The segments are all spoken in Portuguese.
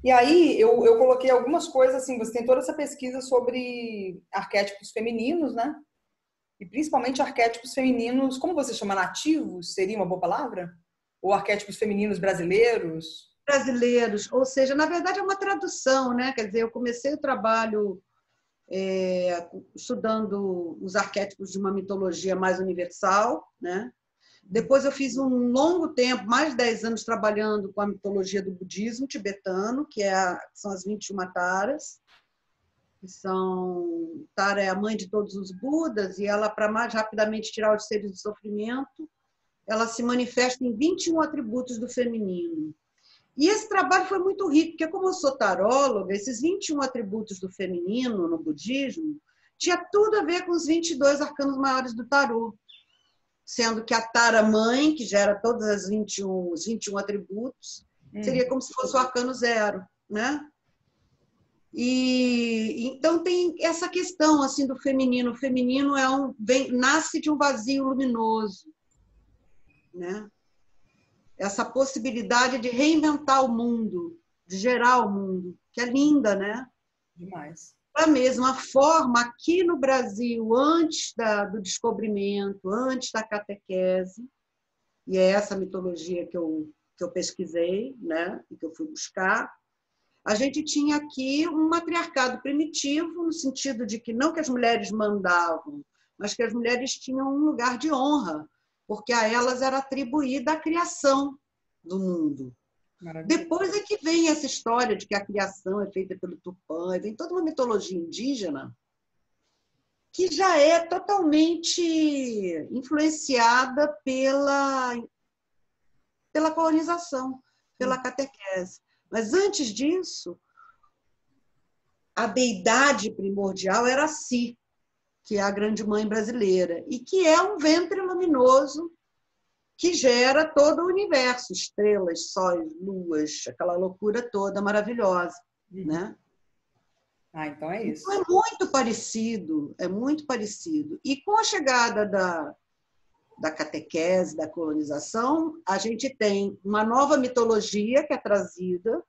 E aí eu coloquei algumas coisas assim, você tem toda essa pesquisa sobre arquétipos femininos, né? E principalmente arquétipos femininos, como você chama, nativos? Seria uma boa palavra? Ou arquétipos femininos brasileiros? Brasileiros, ou seja, na verdade é uma tradução, né? Quer dizer, eu comecei o trabalho estudando os arquétipos de uma mitologia mais universal, né? Depois eu fiz um longo tempo, mais de 10 anos, trabalhando com a mitologia do budismo tibetano, são as 21 taras, que são... Tara é a mãe de todos os Budas, e ela, para mais rapidamente tirar os seres do sofrimento, ela se manifesta em 21 atributos do feminino. E esse trabalho foi muito rico, porque como eu sou taróloga, esses 21 atributos do feminino no budismo tinha tudo a ver com os 22 arcanos maiores do tarô, sendo que a Tara mãe, que gera todos os 21 atributos, seria como se fosse o arcano zero, né? E então tem essa questão assim do feminino. O feminino nasce de um vazio luminoso, né? Essa possibilidade de reinventar o mundo, de gerar o mundo, que é linda, né? Demais. Da mesma forma, aqui no Brasil, antes do descobrimento, antes da catequese, e é essa mitologia que eu pesquisei, né? E que eu fui buscar, a gente tinha aqui um matriarcado primitivo, no sentido de que não que as mulheres mandavam, mas que as mulheres tinham um lugar de honra, porque a elas era atribuída a criação do mundo. Depois é que vem essa história de que a criação é feita pelo Tupã, vem toda uma mitologia indígena que já é totalmente influenciada pela colonização, pela catequese. Mas antes disso, a deidade primordial era Si, que é a grande mãe brasileira, e que é um ventre luminoso que gera todo o universo, estrelas, sóis, luas, aquela loucura toda maravilhosa, né? Então é isso. Então é muito parecido, é muito parecido. E com a chegada da catequese, da colonização, a gente tem uma nova mitologia que é trazida,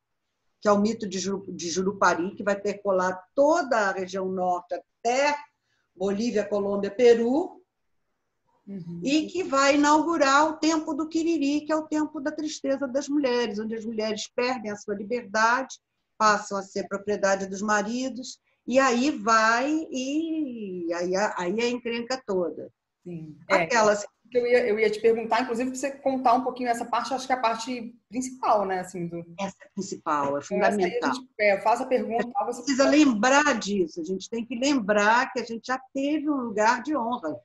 que é o mito de Jurupari, que vai percolar toda a região norte até Bolívia, Colômbia, Peru, e que vai inaugurar o tempo do Quiriri, que é o tempo da tristeza das mulheres, onde as mulheres perdem a sua liberdade, passam a ser propriedade dos maridos, e aí aí é a encrenca toda. Sim. Aquelas... Eu ia te perguntar, inclusive, para você contar um pouquinho essa parte, acho que é a parte principal, né? Assim, Essa é a principal, é Então, essa aí a fundamental. gente faz a pergunta. A gente precisa lembrar disso, a gente tem que lembrar que a gente já teve um lugar de honra,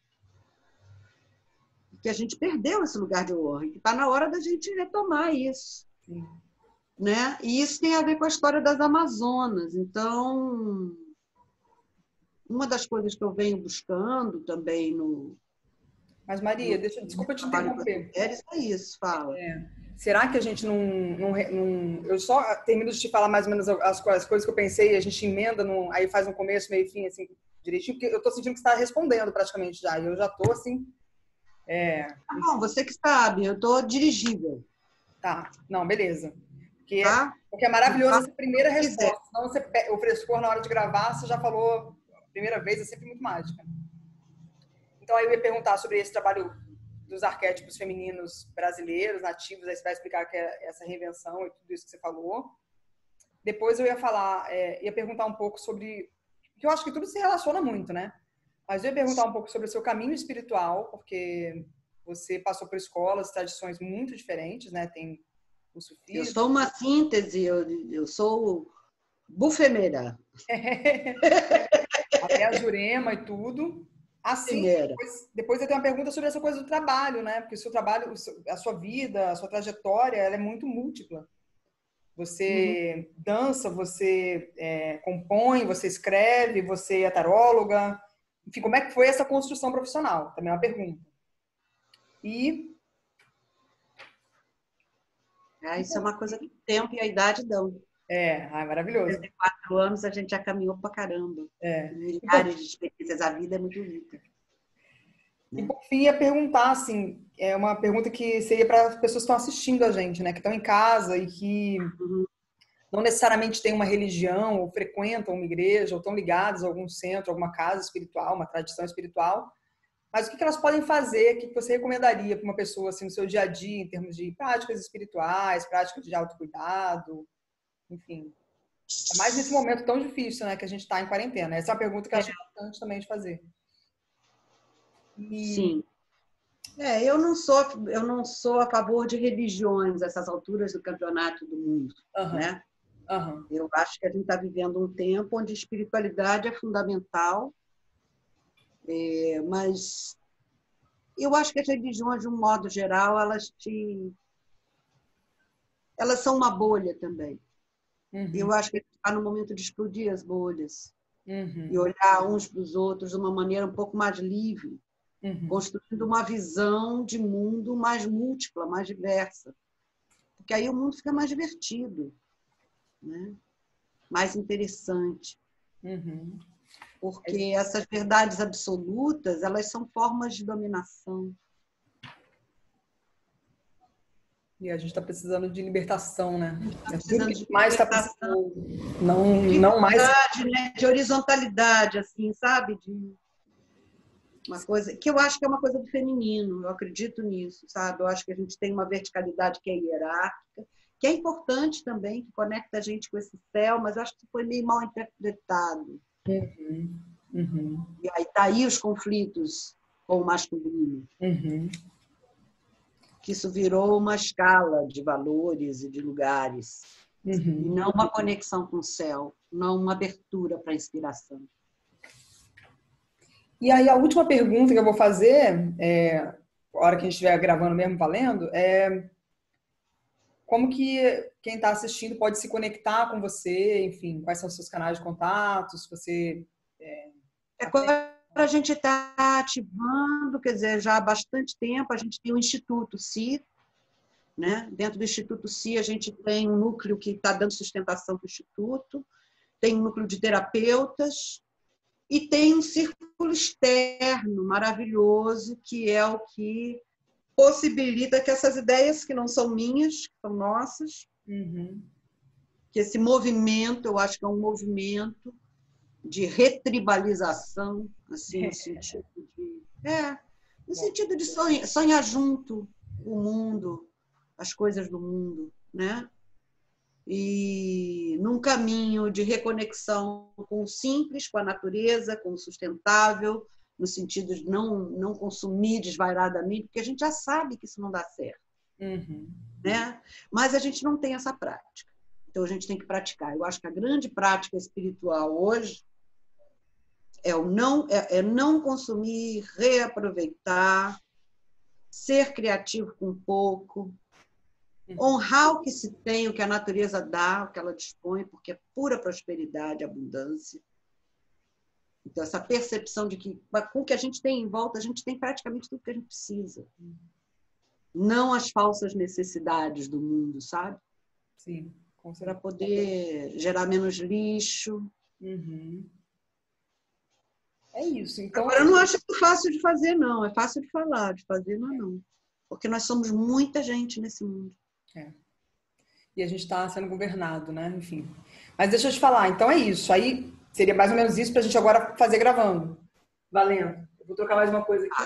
que a gente perdeu esse lugar de honra, e que está na hora da gente retomar isso. Sim. Né? E isso tem a ver com a história das Amazonas. Então, uma das coisas que eu venho buscando também no... Mas, Maria, desculpa te interromper. É isso, fala. Será que a gente não... Eu só termino de te falar mais ou menos as coisas que eu pensei, a gente emenda, aí faz um começo, meio e fim, assim, direitinho, porque eu estou sentindo que você está respondendo praticamente já, e eu já estou, assim... Bom, você que sabe, eu estou dirigível. Tá, não, beleza. Tá? Porque é maravilhosa essa primeira resposta. Senão o frescor na hora de gravar, você já falou a primeira vez, é sempre muito mágica. Então, aí eu ia perguntar sobre esse trabalho dos arquétipos femininos brasileiros, nativos, aí você vai explicar que é essa reinvenção e tudo isso que você falou. Depois eu ia perguntar um pouco sobre... Porque eu acho que tudo se relaciona muito, né? Mas eu ia perguntar um pouco sobre o seu caminho espiritual, porque você passou por escolas, tradições muito diferentes, né? Tem o sufismo. Eu sou uma síntese, eu sou bufemeira. Até a Jurema e tudo. Assim, depois eu tenho uma pergunta sobre essa coisa do trabalho, né? Porque o seu trabalho, a sua vida, a sua trajetória, ela é muito múltipla. Você dança, você compõe, você escreve, você é taróloga. Enfim, como é que foi essa construção profissional? Também é uma pergunta. Isso é uma coisa que o tempo e a idade dão. Maravilhoso. 34 anos a gente já caminhou pra caramba. Milhares de experiências, a vida é muito rica. E por fim, ia perguntar, assim, é uma pergunta que seria para as pessoas que estão assistindo a gente, né? Que estão em casa e que não necessariamente têm uma religião, ou frequentam uma igreja, ou estão ligadas a algum centro, alguma casa espiritual, uma tradição espiritual, mas o que elas podem fazer, o que você recomendaria para uma pessoa assim, no seu dia a dia, em termos de práticas espirituais, práticas de autocuidado, enfim. É mais nesse momento tão difícil, né, que a gente está em quarentena. Essa é uma pergunta que eu acho importante também de fazer. Sim. Eu não sou a favor de religiões essas alturas do campeonato do mundo, né? Eu acho que a gente está vivendo um tempo onde a espiritualidade é fundamental, mas eu acho que as religiões, de um modo geral, elas são uma bolha também. Eu acho que a gente está no momento de explodir as bolhas e olhar uns para os outros de uma maneira um pouco mais livre, construindo uma visão de mundo mais múltipla, mais diversa. Porque aí o mundo fica mais divertido, né? Mais interessante. Porque essas verdades absolutas, elas são formas de dominação. E a gente está precisando de libertação, né? Está precisando de mais está precisando. Não mais. Né? De horizontalidade, assim, sabe? De uma coisa que eu acho que é uma coisa do feminino, eu acredito nisso, sabe? Eu acho que a gente tem uma verticalidade que é hierárquica, que é importante também, que conecta a gente com esse céu, mas eu acho que foi meio mal interpretado. E aí tá aí os conflitos com o masculino. Que isso virou uma escala de valores e de lugares, e não uma conexão com o céu, não uma abertura para a inspiração. E aí a última pergunta que eu vou fazer, a hora que a gente estiver gravando mesmo, valendo, é como que quem está assistindo pode se conectar com você, enfim, quais são os seus canais de contato, se você... Agora a gente está ativando, quer dizer, já há bastante tempo, a gente tem o Instituto Si, né? Dentro do Instituto Si a gente tem um núcleo que está dando sustentação para o Instituto, tem um núcleo de terapeutas e tem um círculo externo maravilhoso, que é o que possibilita que essas ideias que não são minhas, que são nossas, que esse movimento, eu acho que é um movimento de retribalização, assim, no sentido de sonhar junto o mundo, as coisas do mundo, né? E num caminho de reconexão com o simples, com a natureza, com o sustentável, no sentido de não consumir desvairadamente, porque a gente já sabe que isso não dá certo, né? Mas a gente não tem essa prática. Então a gente tem que praticar. Eu acho que a grande prática espiritual hoje é não consumir, reaproveitar, ser criativo com pouco, honrar o que se tem, o que a natureza dá, o que ela dispõe, porque é pura prosperidade, abundância. Então, essa percepção de que com o que a gente tem em volta, a gente tem praticamente tudo que a gente precisa. Não as falsas necessidades do mundo, sabe? Sim. Para poder gerar menos lixo. É isso. Então, agora, eu não acho isso fácil de fazer, não. É fácil de falar, de fazer não é não. Porque nós somos muita gente nesse mundo. E a gente está sendo governado, né? Enfim. Mas deixa eu te falar, então é isso. Aí seria mais ou menos isso para a gente agora fazer gravando. Valendo. Eu vou trocar mais uma coisa aqui.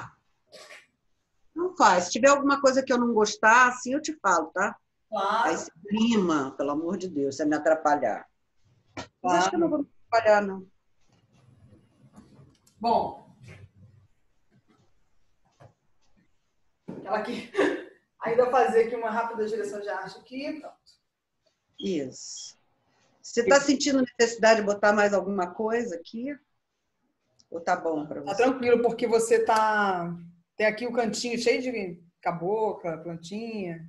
Não faz. Se tiver alguma coisa que eu não gostar, assim eu te falo, tá? Claro. Aí se clima, pelo amor de Deus, você me atrapalhar. Claro. Mas acho que eu não vou me atrapalhar, não. Bom. Aquela aqui. Ainda fazer aqui uma rápida direção de arte aqui. Pronto. Isso. Você está sentindo necessidade de botar mais alguma coisa aqui? Ou tá bom para você? Tá tranquilo, porque você tem aqui o cantinho cheio de cabocla, plantinha.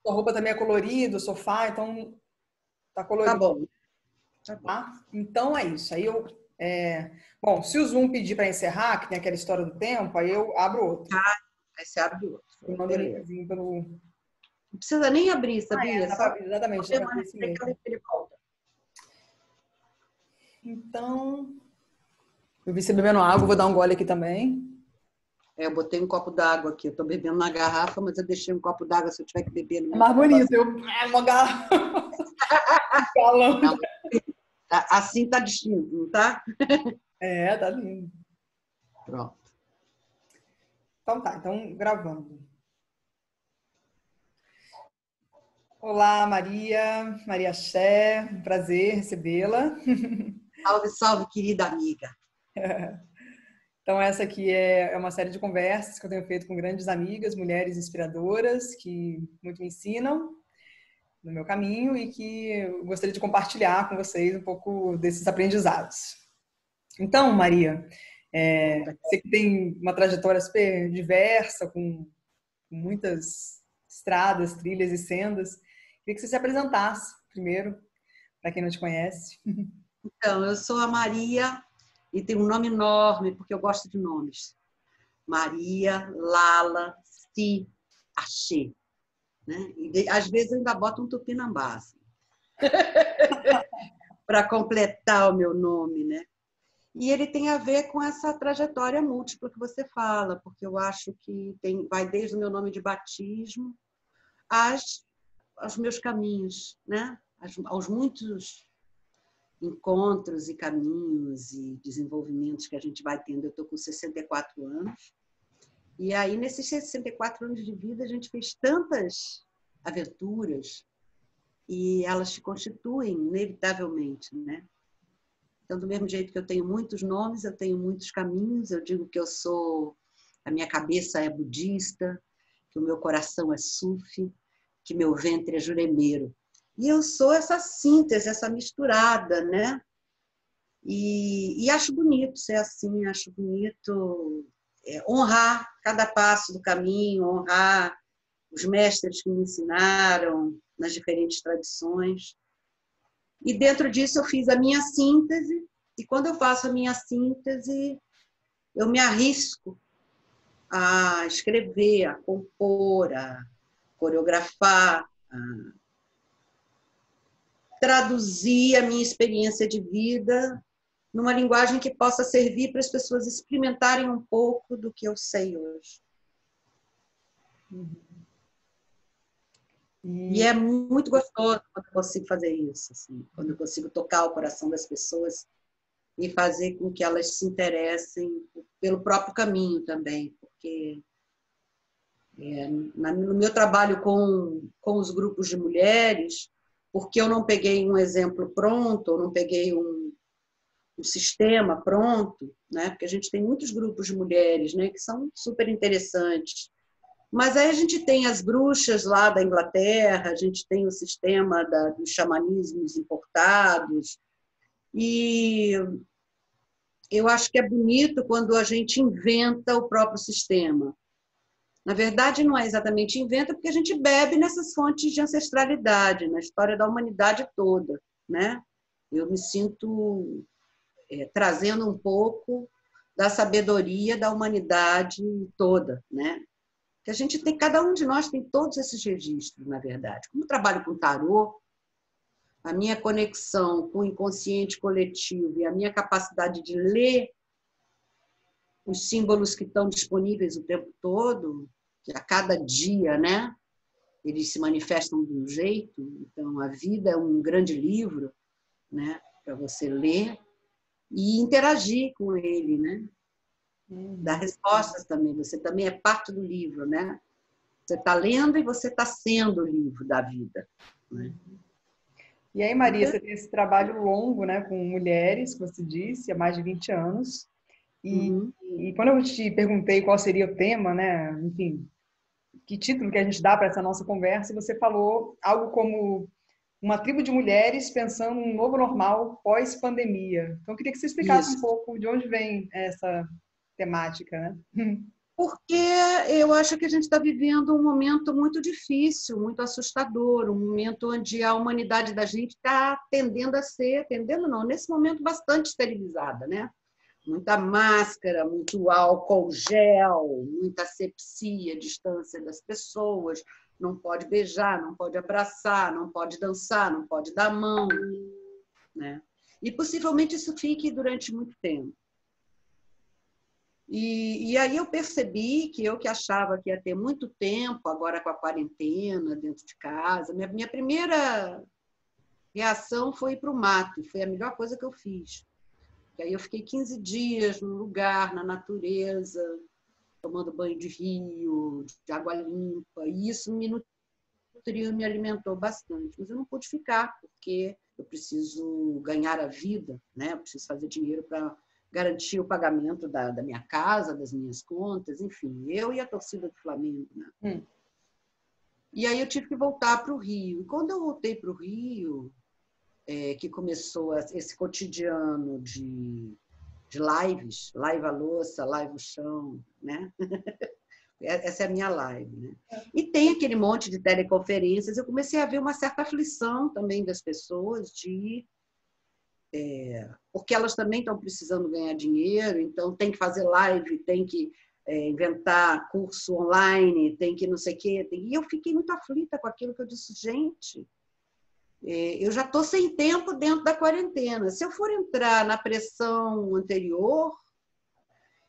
Sua roupa também é colorida, o sofá, então tá colorido. Tá bom. Tá? Então é isso. Aí bom, se o Zoom pedir para encerrar, que tem aquela história do tempo, aí eu abro outro. Aí você abre outro. Eu mando um linkzinho pelo... Não precisa nem abrir, sabia? Exatamente. Então, eu vi você bebendo água, vou dar um gole aqui também. Eu botei um copo d'água aqui. Eu estou bebendo na garrafa, mas eu deixei um copo d'água se eu tiver que beber no É meu mais copo. bonito. Uma garrafa. Assim tá distinto, não tá? É, tá lindo. Pronto. Então tá, então gravando. Olá, Maria. Maria Xé, um prazer recebê-la. Salve, salve, querida amiga. Então, essa aqui é uma série de conversas que eu tenho feito com grandes amigas, mulheres inspiradoras, que muito me ensinam no meu caminho e que eu gostaria de compartilhar com vocês um pouco desses aprendizados. Então, Maria, você que tem uma trajetória super diversa, com muitas estradas, trilhas e sendas, queria que você se apresentasse primeiro, para quem não te conhece. Então, eu sou a Maria e tenho um nome enorme, porque eu gosto de nomes. Maria, Lala, Si, Axê. Né? E às vezes eu ainda boto um tupinambá assim, para completar o meu nome, né? E ele tem a ver com essa trajetória múltipla que você fala, porque eu acho que vai desde o meu nome de batismo aos meus caminhos, né? Aos muitos encontros e caminhos e desenvolvimentos que a gente vai tendo. Eu estou com 64 anos, e aí, nesses 64 anos de vida, a gente fez tantas aventuras e elas se constituem, inevitavelmente, né? Então, do mesmo jeito que eu tenho muitos nomes, eu tenho muitos caminhos. Eu digo que a minha cabeça é budista, que o meu coração é sufi, que meu ventre é juremeiro. E eu sou essa síntese, essa misturada, né? E acho bonito ser assim, acho bonito honrar cada passo do caminho, honrar os mestres que me ensinaram nas diferentes tradições. E dentro disso eu fiz a minha síntese, e quando eu faço a minha síntese, eu me arrisco a escrever, a compor, a coreografar, a traduzir a minha experiência de vida numa linguagem que possa servir para as pessoas experimentarem um pouco do que eu sei hoje. E é muito gostoso quando eu consigo fazer isso, assim, quando eu consigo tocar o coração das pessoas e fazer com que elas se interessem pelo próprio caminho também, porque no meu trabalho com os grupos de mulheres, porque eu não peguei um exemplo pronto, eu não peguei um sistema pronto, né? Porque a gente tem muitos grupos de mulheres, né, que são super interessantes. Mas aí a gente tem as bruxas lá da Inglaterra, a gente tem o sistema dos xamanismos importados, e eu acho que é bonito quando a gente inventa o próprio sistema. Na verdade, não é exatamente inventa, porque a gente bebe nessas fontes de ancestralidade, na história da humanidade toda, né? Eu me sinto trazendo um pouco da sabedoria da humanidade toda, né? Que a gente tem, cada um de nós tem todos esses registros, na verdade. Como eu trabalho com tarô, a minha conexão com o inconsciente coletivo e a minha capacidade de ler os símbolos que estão disponíveis o tempo todo, que a cada dia, né, eles se manifestam de um jeito. Então, a vida é um grande livro, né, para você ler e interagir com ele, né? Dar respostas também. Você também é parte do livro, né? Você está lendo e você está sendo o livro da vida, né? E aí, Maria, você tem esse trabalho longo, né, com mulheres, como você disse, há mais de 20 anos. E quando eu te perguntei qual seria o tema, né, enfim, que título que a gente dá para essa nossa conversa, você falou algo como uma tribo de mulheres pensando um novo normal pós-pandemia. Então, eu queria que você explicasse um pouco de onde vem essa temática, né? Porque eu acho que a gente está vivendo um momento muito difícil, muito assustador, um momento onde a humanidade da gente está tendendo a ser, tendendo não, nesse momento bastante esterilizada, né? Muita máscara, muito álcool gel, muita asepsia, distância das pessoas, não pode beijar, não pode abraçar, não pode dançar, não pode dar mão, né? E possivelmente isso fique durante muito tempo. E aí eu percebi que eu que achava que ia ter muito tempo, agora com a quarentena, dentro de casa, minha primeira reação foi ir para o mato, foi a melhor coisa que eu fiz. E aí eu fiquei 15 dias num lugar, na natureza, tomando banho de rio, de água limpa, e isso me nutriu, me alimentou bastante. Mas eu não pude ficar, porque eu preciso ganhar a vida, né? Eu preciso fazer dinheiro para garantir o pagamento da minha casa, das minhas contas, enfim, eu e a torcida do Flamengo, né? E aí eu tive que voltar para o Rio. E quando eu voltei para o Rio, que começou esse cotidiano de lives, live à louça, live ao chão, né? Essa é a minha live, né? E tem aquele monte de teleconferências. Eu comecei a ver uma certa aflição também das pessoas porque elas também estão precisando ganhar dinheiro, então tem que fazer live, tem que inventar curso online, tem que não sei o quê. E eu fiquei muito aflita com aquilo que eu disse, gente, eu já estou sem tempo dentro da quarentena. Se eu for entrar na pressão anterior,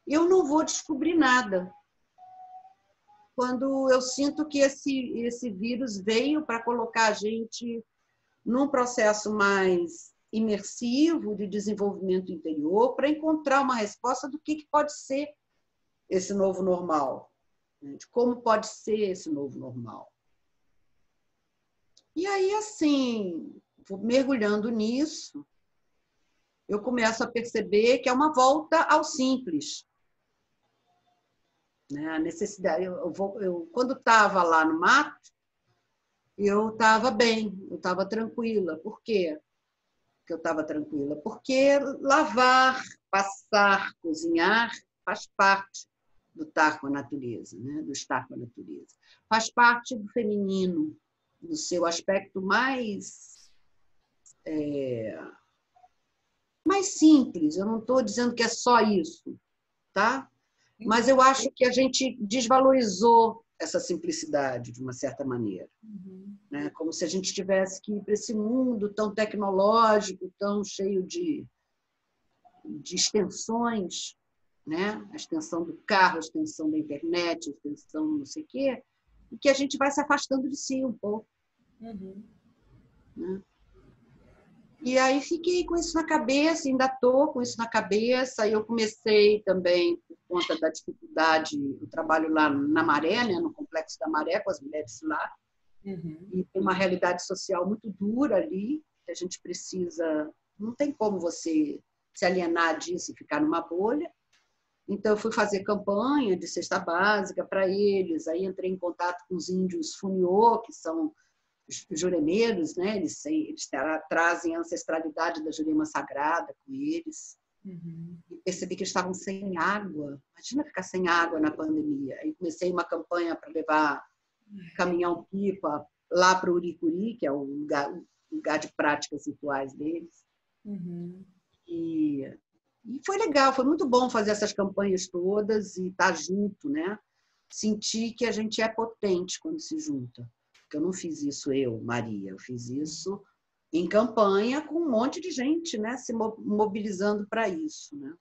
eu não vou descobrir nada. Quando eu sinto que esse vírus veio para colocar a gente num processo mais imersivo de desenvolvimento interior, para encontrar uma resposta do que pode ser esse novo normal, de como pode ser esse novo normal. E aí, assim, mergulhando nisso, eu começo a perceber que é uma volta ao simples. A necessidade. Quando estava lá no mato, eu estava bem, eu estava tranquila. Por quê que eu estava tranquila? Porque lavar, passar, cozinhar faz parte do estar com a natureza, né? Do estar com a natureza. Faz parte do feminino, no seu aspecto mais simples. Eu não estou dizendo que é só isso, tá? Mas eu acho que a gente desvalorizou essa simplicidade, de uma certa maneira. Né? Como se a gente tivesse que ir para esse mundo tão tecnológico, tão cheio de extensões, né? A extensão do carro, a extensão da internet, a extensão não sei o quê, e que a gente vai se afastando de si um pouco. Né? E aí fiquei com isso na cabeça, ainda estou com isso na cabeça. Eu comecei também, por conta da dificuldade, eu trabalho lá na Maré, né, no Complexo da Maré, com as mulheres lá. E tem uma realidade social muito dura ali, que a gente precisa... Não tem como você se alienar disso e ficar numa bolha. Então, eu fui fazer campanha de cesta básica para eles. Aí entrei em contato com os índios Funiô, que são juremeiros, né? Eles trazem a ancestralidade da Jurema Sagrada com eles. E percebi que eles estavam sem água. Imagina ficar sem água na pandemia. Aí comecei uma campanha para levar caminhão-pipa lá para o Uricuri, que é o lugar de práticas rituais deles. E foi legal, foi muito bom fazer essas campanhas todas e estar junto, né? Sentir que a gente é potente quando se junta. Porque eu não fiz isso eu, Maria, eu fiz isso em campanha com um monte de gente, né? Se mobilizando para isso, né?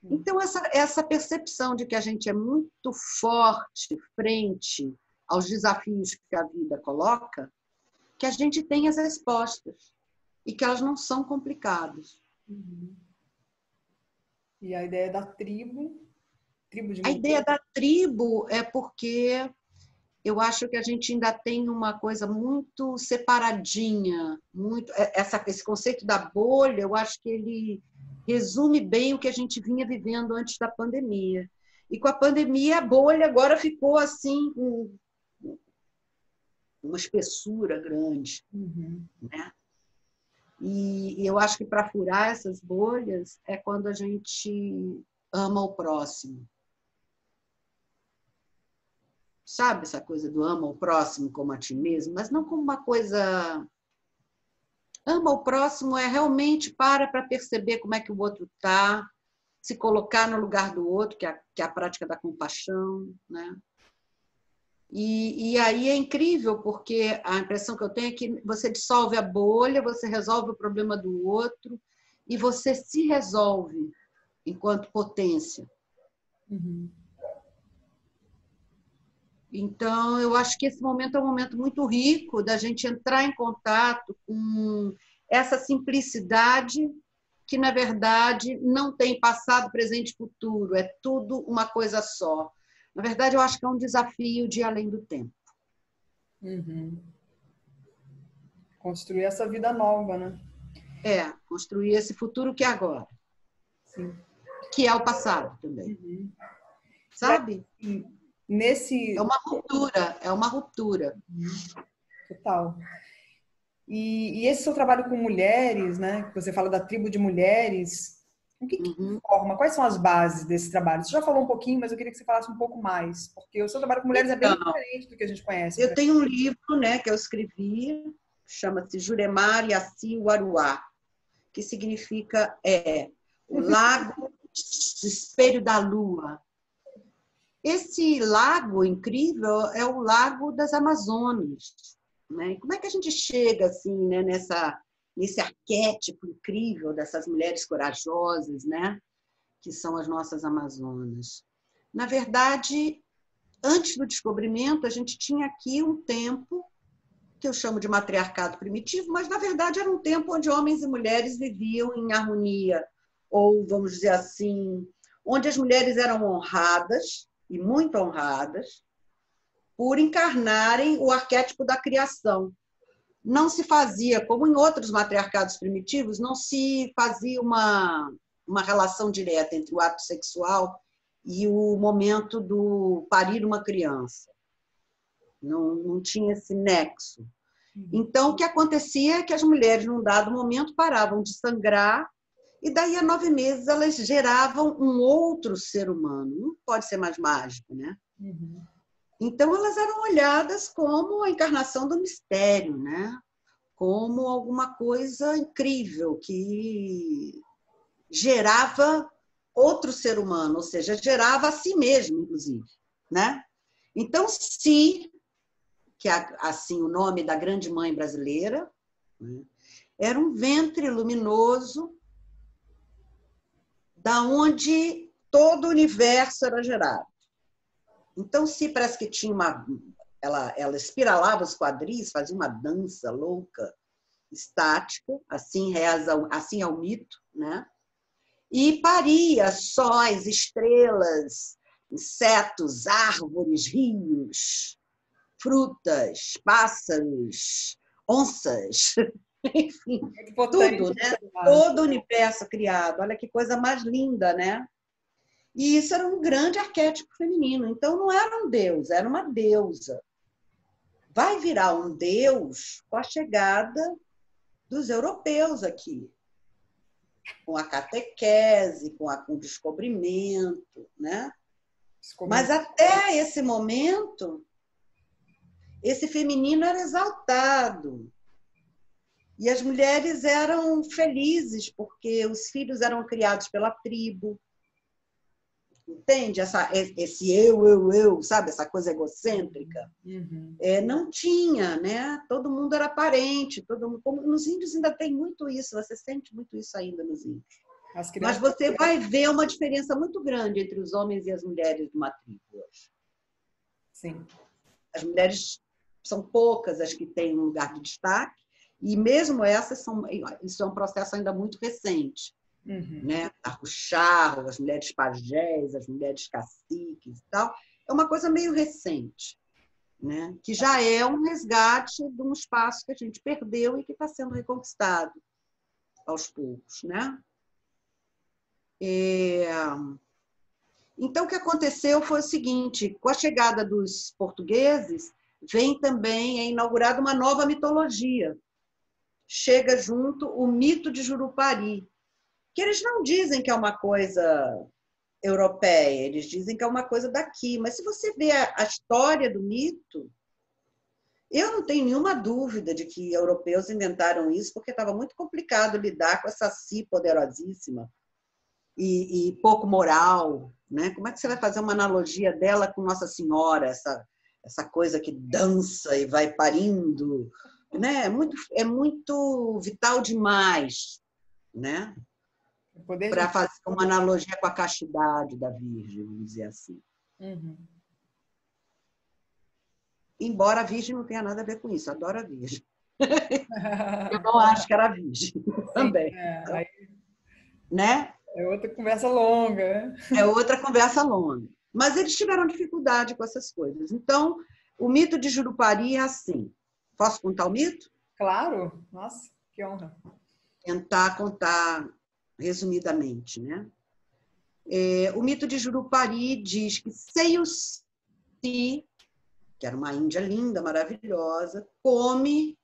Então, essa percepção de que a gente é muito forte frente aos desafios que a vida coloca, que a gente tem as respostas e que elas não são complicadas. E a ideia da tribo de a ideia da tribo é porque eu acho que a gente ainda tem uma coisa muito separadinha, esse conceito da bolha, eu acho que ele resume bem o que a gente vinha vivendo antes da pandemia. E com a pandemia, a bolha agora ficou assim, com uma espessura grande. Né? E eu acho que para furar essas bolhas é quando a gente ama o próximo. Sabe essa coisa do ama o próximo como a ti mesmo? Mas não como uma coisa... Ama o próximo é realmente para perceber como é que o outro está, se colocar no lugar do outro, que é a prática da compaixão. Né? E aí é incrível, porque a impressão que eu tenho é que você dissolve a bolha, você resolve o problema do outro e você se resolve. enquanto potência. Uhum. Então, eu acho que esse momento é um momento muito rico da gente entrar em contato com essa simplicidade que, na verdade, não tem passado, presente e futuro, é tudo uma coisa só. Na verdade, eu acho que é um desafio de ir além do tempo. Uhum. Construir essa vida nova, né? Construir esse futuro que é agora. Sim. Que é o passado também. Uhum. Sabe? E nesse... É uma ruptura. Total. E esse seu trabalho com mulheres, né? Que você fala da tribo de mulheres, o que forma? Quais são as bases desse trabalho? Você já falou um pouquinho, mas eu queria que você falasse um pouco mais, porque o seu trabalho com mulheres é bem diferente do que a gente conhece. Eu tenho um livro, né, que eu escrevi, chama-se Juremar Yaci Waruá, que significa o Lago do Espelho da Lua. Esse lago incrível é o Lago das Amazonas, né? E como é que a gente chega assim, né, nesse arquétipo incrível dessas mulheres corajosas, né, que são as nossas Amazonas? Na verdade, antes do descobrimento, a gente tinha aqui um tempo que eu chamo de matriarcado primitivo, mas na verdade era um tempo onde homens e mulheres viviam em harmonia, ou vamos dizer assim, onde as mulheres eram honradas e muito honradas por encarnarem o arquétipo da criação. Não se fazia, como em outros matriarcados primitivos, não se fazia uma relação direta entre o ato sexual e o momento do parir uma criança. Não tinha esse nexo. Então, o que acontecia é que as mulheres, num dado momento, paravam de sangrar e daí a 9 meses elas geravam um outro ser humano. Não pode ser mais mágico, né? Uhum. Então, elas eram olhadas como a encarnação do mistério, né? Como alguma coisa incrível que gerava outro ser humano, ou seja, gerava a si mesmo, inclusive, né? Então, Si, que é assim o nome da grande mãe brasileira, né? Era um ventre luminoso da onde todo o universo era gerado. Então, Se parece que tinha ela espiralava os quadris, fazia uma dança louca, estática, assim é o mito, né? E paria sóis, estrelas, insetos, árvores, rios, frutas, pássaros, onças, enfim, tudo, né? Todo o universo criado. Olha que coisa mais linda, né? E isso era um grande arquétipo feminino. Então, não era um deus, era uma deusa. Vai virar um deus com a chegada dos europeus aqui, com a catequese, com o descobrimento, né? Mas até esse momento, esse feminino era exaltado. E as mulheres eram felizes, porque os filhos eram criados pela tribo. Entende? Esse eu, sabe? Essa coisa egocêntrica. Uhum. Não tinha, né? Todo mundo era parente. Como nos índios ainda tem muito isso, você sente muito isso ainda nos índios. Mas você vai ver uma diferença muito grande entre os homens e as mulheres de uma tribo hoje. Sim. As mulheres são poucas as que têm um lugar de destaque, e mesmo essas isso é um processo ainda muito recente. Uhum. Né? Arruxarro, as mulheres pajés, as mulheres caciques e tal, é uma coisa meio recente, né? Que já é um resgate de um espaço que a gente perdeu e que está sendo reconquistado aos poucos, né? Então, o que aconteceu foi o seguinte: com a chegada dos portugueses, vem também, é inaugurada uma nova mitologia. Chega junto o mito de Jurupari, que eles não dizem que é uma coisa europeia, eles dizem que é uma coisa daqui. Mas se você vê a história do mito, eu não tenho nenhuma dúvida de que europeus inventaram isso, porque estava muito complicado lidar com essa Si poderosíssima e pouco moral, né? Como é que você vai fazer uma analogia dela com Nossa Senhora, essa coisa que dança e vai parindo, né? É muito vital demais, né? para fazer uma analogia com a castidade da Virgem, vamos dizer assim. Uhum. Embora a Virgem não tenha nada a ver com isso, adoro a Virgem. Eu não acho que era virgem também. Então, aí né? é outra conversa longa. Né? É outra conversa longa. Mas eles tiveram dificuldade com essas coisas. Então, o mito de Jurupari é assim. Posso contar o mito? Claro. Nossa, que honra. Tentar contar resumidamente, né? O mito de Jurupari diz que Seiusi, que era uma índia linda, maravilhosa, come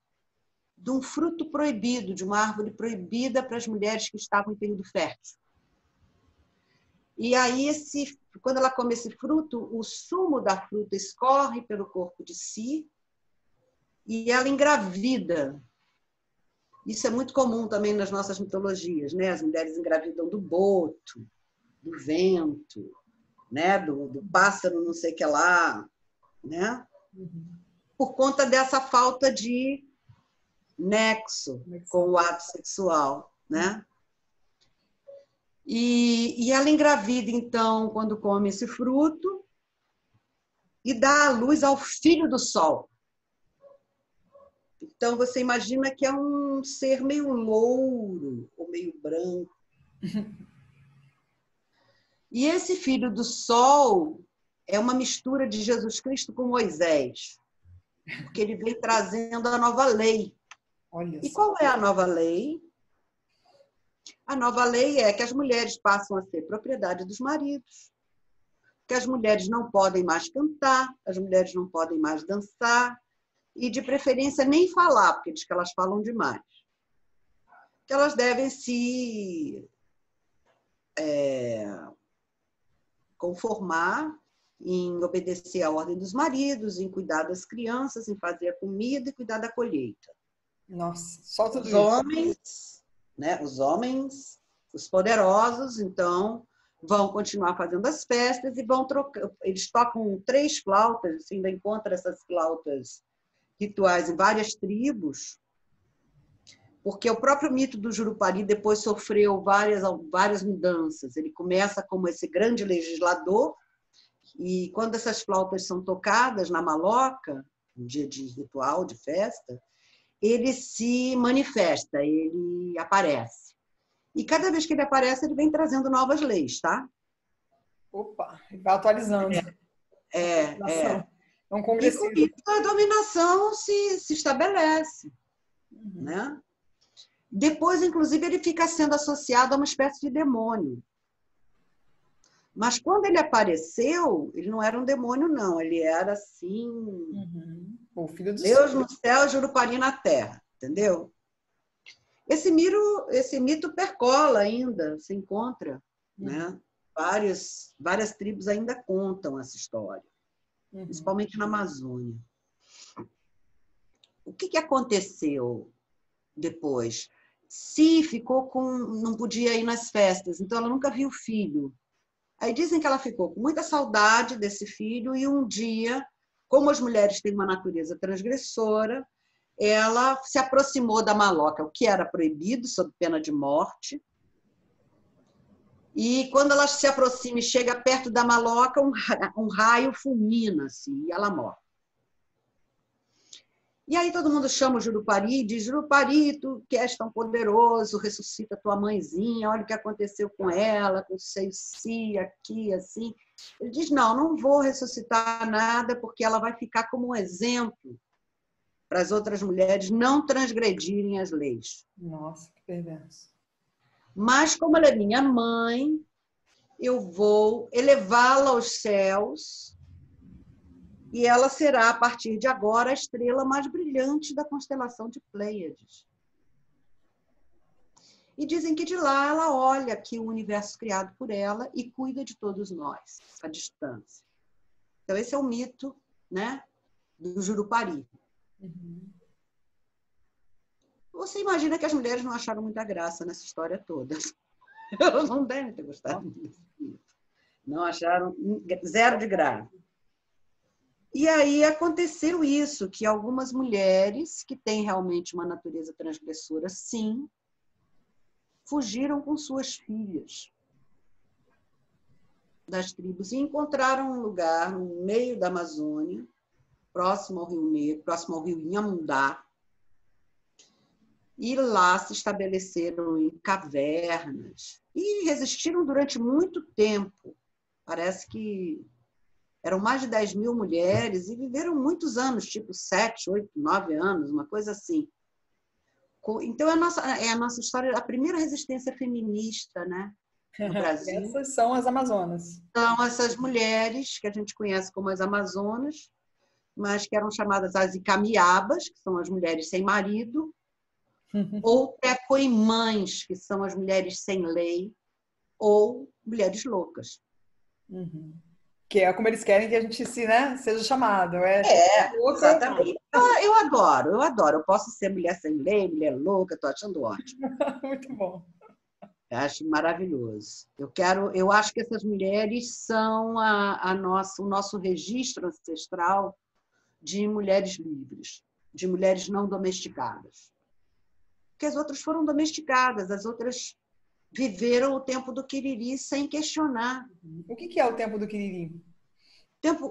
de um fruto proibido, de uma árvore proibida para as mulheres que estavam em período fértil. E aí, quando ela come esse fruto, o sumo da fruta escorre pelo corpo de si e ela engravida. Isso é muito comum também nas nossas mitologias, né? As mulheres engravidam do boto, do vento, né? do pássaro não sei o que lá, né? Por conta dessa falta de nexo com o ato sexual, né? E ela engravida, então, quando come esse fruto e dá à luz ao filho do sol. Então, você imagina que é um ser meio louro ou meio branco. E esse filho do sol é uma mistura de Jesus Cristo com Moisés, porque ele vem trazendo a nova lei. Olha E só. qual é a nova lei? A nova lei é que as mulheres passam a ser propriedade dos maridos, que as mulheres não podem mais cantar, as mulheres não podem mais dançar, e de preferência nem falar, porque diz que elas falam demais. Que elas devem se conformar em obedecer à ordem dos maridos, em cuidar das crianças, em fazer a comida e cuidar da colheita. Nossa, só tudo Os isso. homens, né? Os homens, os poderosos, então, vão continuar fazendo as festas e vão trocar. Eles tocam 3 flautas, você ainda encontra essas flautas rituais em várias tribos, porque o próprio mito do Jurupari depois sofreu várias mudanças. Ele começa como esse grande legislador, e quando essas flautas são tocadas na maloca, no dia de ritual, de festa, ele se manifesta, ele aparece. E cada vez que ele aparece, ele vem trazendo novas leis, tá? Opa, vai atualizando. É. É um E com congressivo. isso a dominação se estabelece, né? Depois, inclusive, ele fica sendo associado a uma espécie de demônio. Mas quando ele apareceu, ele não era um demônio, não. Ele era, assim, O filho do Deus sol. no céu, Jurupari na terra, entendeu? Esse mito percola ainda, se encontra, né? Várias tribos ainda contam essa história, principalmente na Amazônia. O que aconteceu depois? Si não podia ir nas festas, então ela nunca viu o filho. Aí dizem que ela ficou com muita saudade desse filho e um dia, como as mulheres têm uma natureza transgressora, ela se aproximou da maloca, o que era proibido, sob pena de morte. E quando ela se aproxima e chega perto da maloca, um raio fulmina, assim, e ela morre. E aí todo mundo chama o Jurupari e diz: Jurupari, tu que és tão poderoso, ressuscita tua mãezinha, olha o que aconteceu com ela, com o Seiusi, aqui, assim. Ele diz: não vou ressuscitar nada, porque ela vai ficar como um exemplo para as outras mulheres não transgredirem as leis. Nossa, que perverso. Mas, como ela é minha mãe, eu vou elevá-la aos céus e ela será, a partir de agora, a estrela mais brilhante da constelação de Pleiades. E dizem que de lá ela olha aqui o universo criado por ela e cuida de todos nós, à distância. Então, esse é o mito, né, do Jurupari. Você imagina que as mulheres não acharam muita graça nessa história toda. Elas não devem ter gostado disso. Não acharam 0 de graça. E aí aconteceu isso, que algumas mulheres que têm realmente uma natureza transgressora, sim, fugiram com suas filhas das tribos e encontraram um lugar no meio da Amazônia, próximo ao Rio Negro, próximo ao rio Inhamundá, e lá se estabeleceram em cavernas e resistiram durante muito tempo. Parece que eram mais de 10 mil mulheres e viveram muitos anos, tipo 7, 8, 9 anos, uma coisa assim. Então, é a nossa história, a primeira resistência feminista, né, no Brasil. Essas são as Amazonas. São essas mulheres que a gente conhece como as Amazonas, mas que eram chamadas as Icamiabas, que são as mulheres sem marido, ou Tepoimãs, que são as mulheres sem lei, ou mulheres loucas. Uhum. Que é como eles querem que a gente seja chamado. Exatamente. Eu adoro. Eu posso ser mulher sem lei, mulher louca, estou achando ótimo. Muito bom. Eu acho maravilhoso. Eu acho que essas mulheres são o nosso registro ancestral de mulheres livres, de mulheres não domesticadas. Porque as outras foram domesticadas, as outras viveram o tempo do Quiriri sem questionar. O que é o tempo do Quiriri? O tempo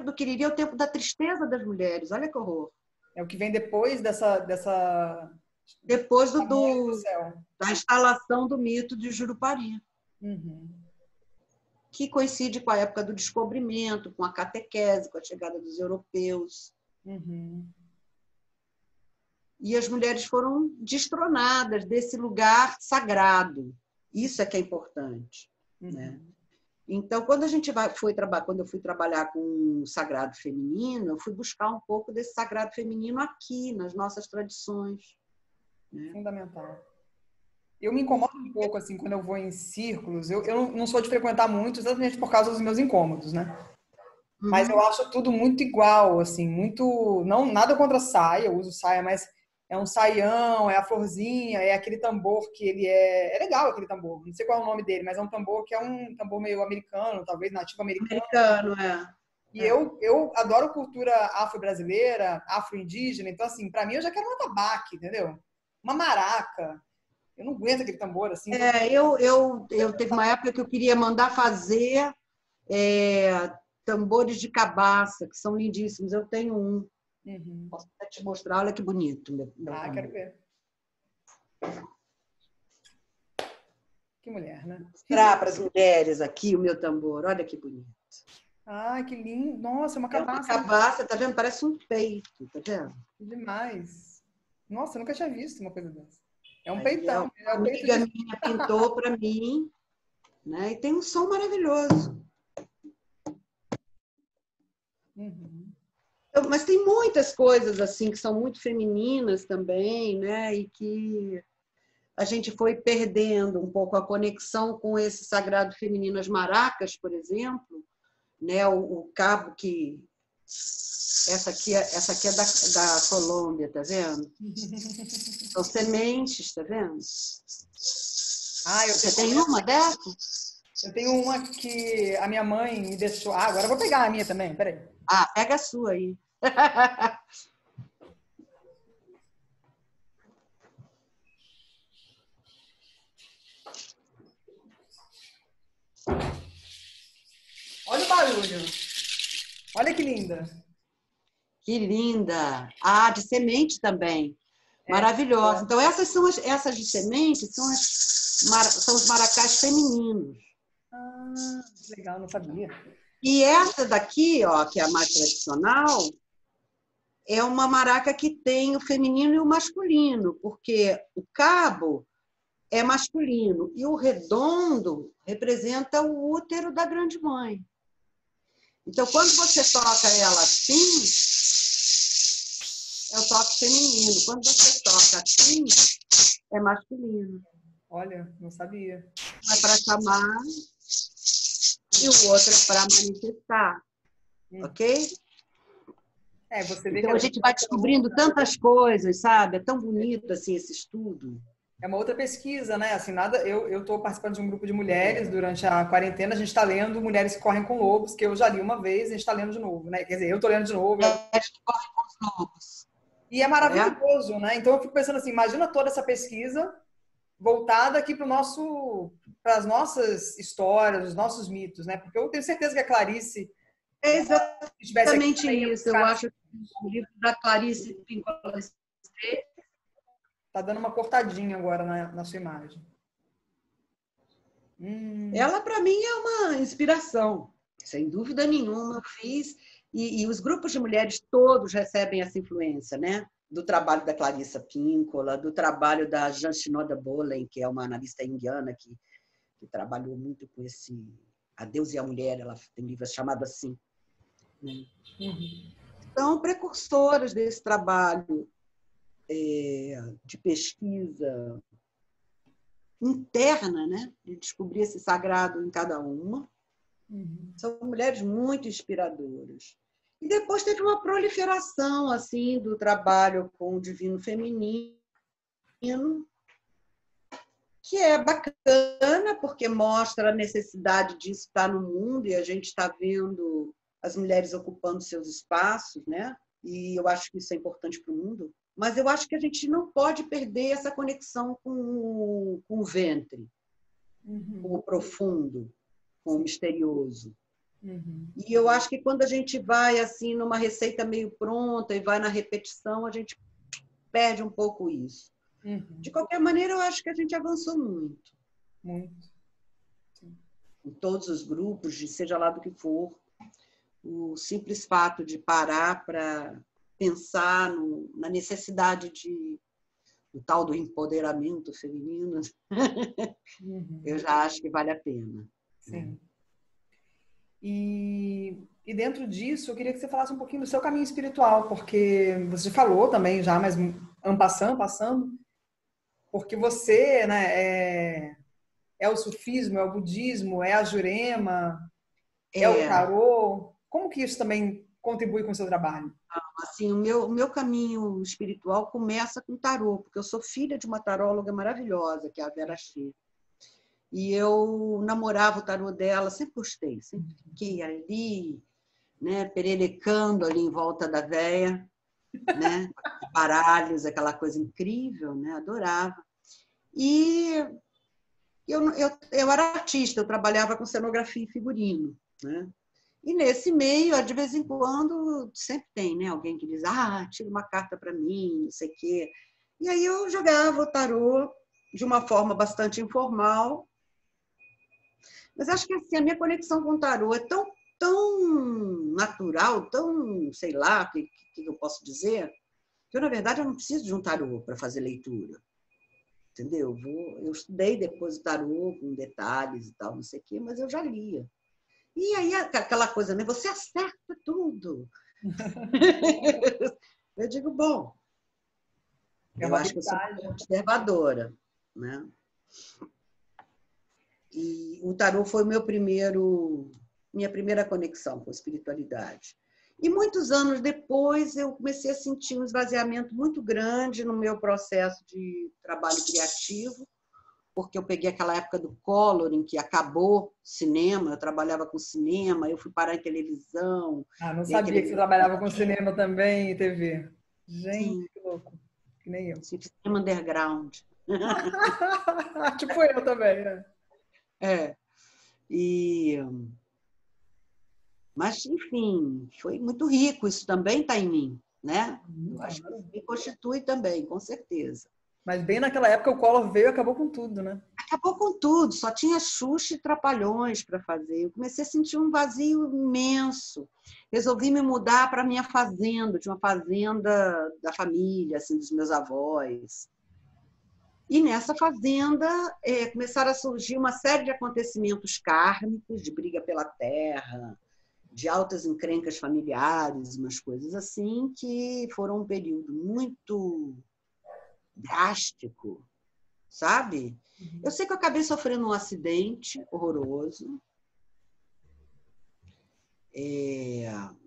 do Quiriri é o tempo da tristeza das mulheres. Olha que horror. É o que vem depois dessa... Depois da instalação do mito de Jurupari. Uhum. Que coincide com a época do descobrimento, com a catequese, com a chegada dos europeus. Uhum. E as mulheres foram destronadas desse lugar sagrado. Isso é que é importante. Uhum. Né? Então, quando eu fui trabalhar com o sagrado feminino, eu fui buscar um pouco desse sagrado feminino aqui, nas nossas tradições. Né? Fundamental. Eu me incomodo um pouco, assim, quando eu vou em círculos. Eu não sou de frequentar muito, exatamente por causa dos meus incômodos, né? Uhum. Mas eu acho tudo muito igual, assim, muito... Não, nada contra saia, eu uso saia, mas é um saião, é a florzinha, é aquele tambor que ele é... É legal aquele tambor, não sei qual é o nome dele, mas é um tambor que é um tambor meio americano, talvez nativo americano. Americano, é. E eu adoro cultura afro-brasileira, afro-indígena, então, assim, pra mim eu já quero um atabaque, entendeu? Uma maraca. Eu não aguento aquele tambor, assim. Eu teve uma época que eu queria mandar fazer tambores de cabaça, que são lindíssimos. Eu tenho um. Uhum. Posso até te mostrar, olha que bonito. Quero ver. Que mulher, né? Mostrar para as mulheres aqui o meu tambor, olha que bonito. Que lindo. Nossa, é uma cabaça. É uma cabaça, tá vendo? Parece um peito, tá vendo? Demais. Nossa, eu nunca tinha visto uma coisa dessa. É um Aí, peitão. Uma amiga minha pintou para mim, né? E tem um som maravilhoso. Uhum. Mas tem muitas coisas assim que são muito femininas também, né? E que a gente foi perdendo um pouco a conexão com esse sagrado feminino. As maracas, por exemplo, né? O cabo que... Essa aqui é da Colômbia, tá vendo? São sementes, tá vendo? Você tem uma dessa? Eu tenho uma que a minha mãe me deixou. Agora eu vou pegar a minha também, peraí. Pega a sua aí. Olha o barulho. Olha que linda. Que linda. De semente também. Maravilhosa. Então, essas de semente são os maracás femininos. Legal, não sabia. E essa daqui, ó, que é a mais tradicional, é uma maraca que tem o feminino e o masculino, porque o cabo é masculino e o redondo representa o útero da grande mãe. Então, quando você toca ela assim, é o toque feminino. Quando você toca assim, é masculino. Olha, não sabia. Um é para chamar e o outro é para manifestar. Ok? Você vê então, a gente vai descobrindo tantas coisas, sabe? É tão bonito assim, esse estudo. É uma outra pesquisa, né? Assim, eu estou participando de um grupo de mulheres durante a quarentena. A gente está lendo Mulheres que Correm com Lobos, que eu já li uma vez, a gente está lendo de novo, né? Quer dizer, eu estou lendo de novo. Mulheres que Correm com os Lobos. E é maravilhoso, né? Então eu fico pensando assim, imagina toda essa pesquisa voltada aqui para as nossas histórias, os nossos mitos, né? Porque eu tenho certeza que a Clarice É estivesse aqui exatamente isso. Eu acho que o livro da Clarice Pinkola tá dando uma cortadinha agora na sua imagem. Ela, para mim, é uma inspiração. Sem dúvida nenhuma, eu fiz. E os grupos de mulheres todos recebem essa influência, né? Do trabalho da Clarissa Pinkola, do trabalho da Janshinoda Bolen, que é uma analista indiana que trabalhou muito com esse A Deus e a Mulher, ela tem livros chamados assim. Né? São precursoras desse trabalho de pesquisa interna, né? De descobrir esse sagrado em cada uma. São mulheres muito inspiradoras. E depois teve uma proliferação assim do trabalho com o divino feminino, que é bacana, porque mostra a necessidade disso estar no mundo, e a gente está vendo as mulheres ocupando seus espaços, né? E eu acho que isso é importante para o mundo. Mas eu acho que a gente não pode perder essa conexão com o ventre, com o profundo, com o misterioso. E eu acho que quando a gente vai assim numa receita meio pronta e vai na repetição, a gente perde um pouco isso. De qualquer maneira, eu acho que a gente avançou muito. Muito. Sim. Em todos os grupos, seja lá do que for, o simples fato de parar para pensar na necessidade do tal do empoderamento feminino, eu já acho que vale a pena. Sim. E dentro disso, eu queria que você falasse um pouquinho do seu caminho espiritual, porque você falou também já, mas passando, porque você, né, é o sufismo, é o budismo, é a Jurema, é o tarô. Como que isso também contribui com o seu trabalho? Assim, o meu caminho espiritual começa com tarô, porque eu sou filha de uma taróloga maravilhosa, que é a Vera Xê. E eu namorava o tarô dela, sempre gostei, sempre fiquei ali, né, pererecando ali em volta da véia, né, baralhos, aquela coisa incrível, né, adorava. E eu era artista, eu trabalhava com cenografia e figurino, né? E nesse meio, de vez em quando, sempre tem, né, alguém que diz, tira uma carta para mim, não sei o quê. E aí eu jogava o tarô de uma forma bastante informal. Mas acho que assim, a minha conexão com o tarô é tão natural, tão, sei lá, o que eu posso dizer, que eu, na verdade, eu não preciso de um tarô para fazer leitura. Entendeu? Eu estudei depois o tarô com detalhes e tal, não sei o quê, mas eu já lia. E aí aquela coisa, né? Você acerta tudo. Eu digo, bom, eu acho que eu sou muito observadora, né? E o tarô foi minha primeira conexão com a espiritualidade. E muitos anos depois eu comecei a sentir um esvaziamento muito grande no meu processo de trabalho criativo, porque eu peguei aquela época do Collor, em que acabou cinema, eu trabalhava com cinema, eu fui parar em televisão. Não sabia que você trabalhava com cinema também e TV. Gente, sim. Que louco. Que nem eu. Cinema underground. Tipo eu também, né? Mas, enfim, foi muito rico, isso também está em mim, né? Eu acho que me constitui também, com certeza. Mas bem naquela época o Collor veio e acabou com tudo, né? Acabou com tudo, só tinha Xuxa e Trapalhões para fazer. Eu comecei a sentir um vazio imenso. Resolvi me mudar para a minha fazenda, de uma fazenda da família, assim, dos meus avós. E nessa fazenda começaram a surgir uma série de acontecimentos kármicos, de briga pela terra, de altas encrencas familiares, umas coisas assim, que foram um período muito drástico, sabe? Eu sei que eu acabei sofrendo um acidente horroroso.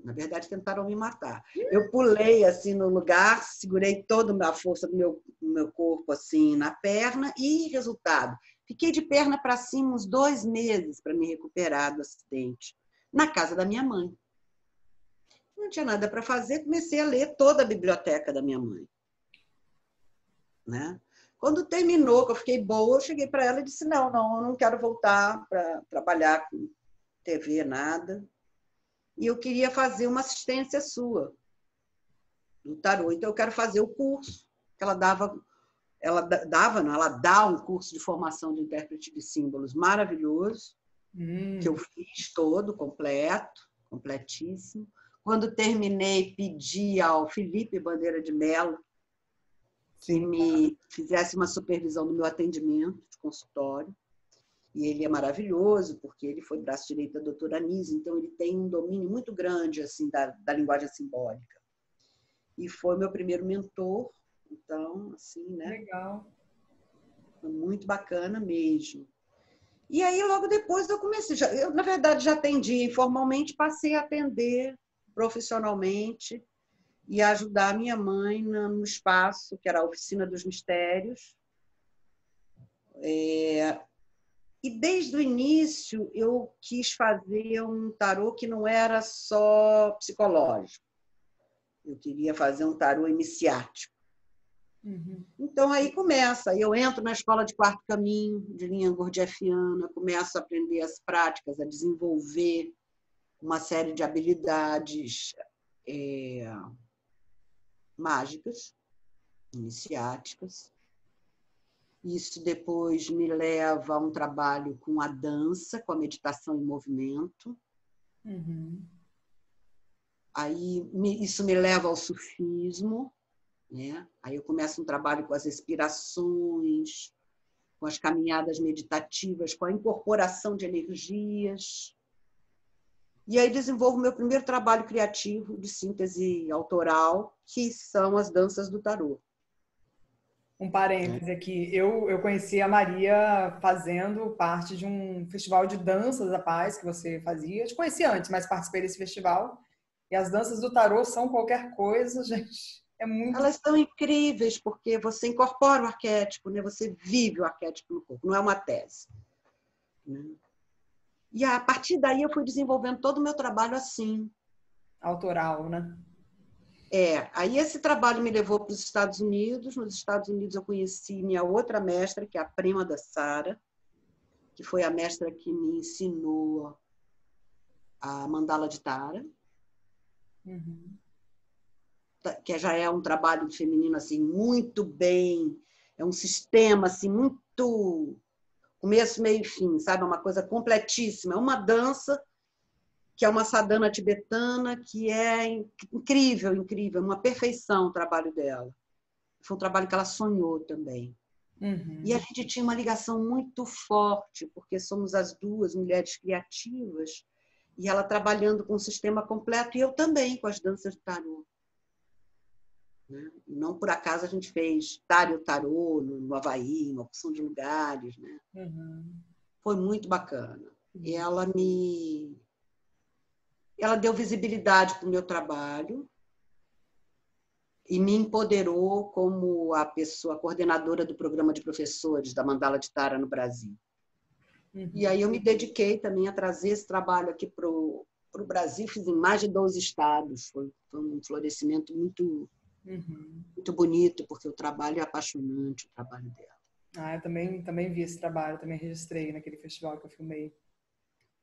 Na verdade, tentaram me matar. Eu pulei assim no lugar, segurei toda a força do meu corpo assim na perna e, resultado, fiquei de perna para cima uns 2 meses para me recuperar do acidente, na casa da minha mãe. Não tinha nada para fazer, comecei a ler toda a biblioteca da minha mãe. Né? Quando terminou, que eu fiquei boa, eu cheguei para ela e disse, não, eu não quero voltar para trabalhar com TV, nada. E eu queria fazer uma assistência sua do tarô. Então, eu quero fazer o curso que ela dava. Não, ela dá um curso de formação de intérprete de símbolos maravilhoso, que eu fiz todo, completíssimo. Quando terminei, pedi ao Felipe Bandeira de Mello que me fizesse uma supervisão do meu atendimento de consultório. E ele é maravilhoso, porque ele foi braço direito da doutora Anise, então ele tem um domínio muito grande assim, da linguagem simbólica. E foi meu primeiro mentor, então, assim, né? Legal. Foi muito bacana mesmo. E aí, logo depois, eu comecei. Eu, na verdade, já atendi informalmente, passei a atender profissionalmente e ajudar a minha mãe no espaço, que era a Oficina dos Mistérios. E desde o início eu quis fazer um tarô que não era só psicológico. Eu queria fazer um tarô iniciático. Então aí começa, aí eu entro na escola de quarto caminho, de linha gurdjieffiana, começo a aprender as práticas, a desenvolver uma série de habilidades mágicas, iniciáticas. Isso depois me leva a um trabalho com a dança, com a meditação em movimento. Aí isso me leva ao sufismo, né? Aí eu começo um trabalho com as respirações, com as caminhadas meditativas, com a incorporação de energias. E aí desenvolvo meu primeiro trabalho criativo de síntese autoral, que são as danças do tarô. Um parêntese aqui. Eu conheci a Maria fazendo parte de um festival de danças da paz que você fazia. Eu te conheci antes, mas participei desse festival. E as danças do tarô são qualquer coisa, gente. É muito... Elas são incríveis, porque você incorpora o arquétipo, né? Você vive o arquétipo no corpo, não é uma tese. Né? E a partir daí eu fui desenvolvendo todo o meu trabalho assim. Autoral, né? Aí esse trabalho me levou para os Estados Unidos. Nos Estados Unidos eu conheci minha outra mestra, que é a prima da Sara, que foi a mestra que me ensinou a mandala de Tara, que já é um trabalho feminino assim muito bem, é um sistema assim muito começo, meio e fim, sabe? Uma coisa completíssima. É uma dança que é uma sadhana tibetana, que é incrível, incrível, uma perfeição o trabalho dela. Foi um trabalho que ela sonhou também. E a gente tinha uma ligação muito forte, porque somos as duas mulheres criativas, e ela trabalhando com o sistema completo, e eu também com as danças de tarô. Né? Não por acaso a gente fez tarô no Havaí, uma opção de lugares. Né? Foi muito bacana. E ela deu visibilidade para o meu trabalho e me empoderou como a coordenadora do programa de professores da Mandala de Tara no Brasil. E aí eu me dediquei também a trazer esse trabalho aqui para o Brasil, fiz em mais de 12 estados. Foi um florescimento muito, muito bonito, porque o trabalho é apaixonante, o trabalho dela. Eu também vi esse trabalho, também registrei naquele festival que eu filmei.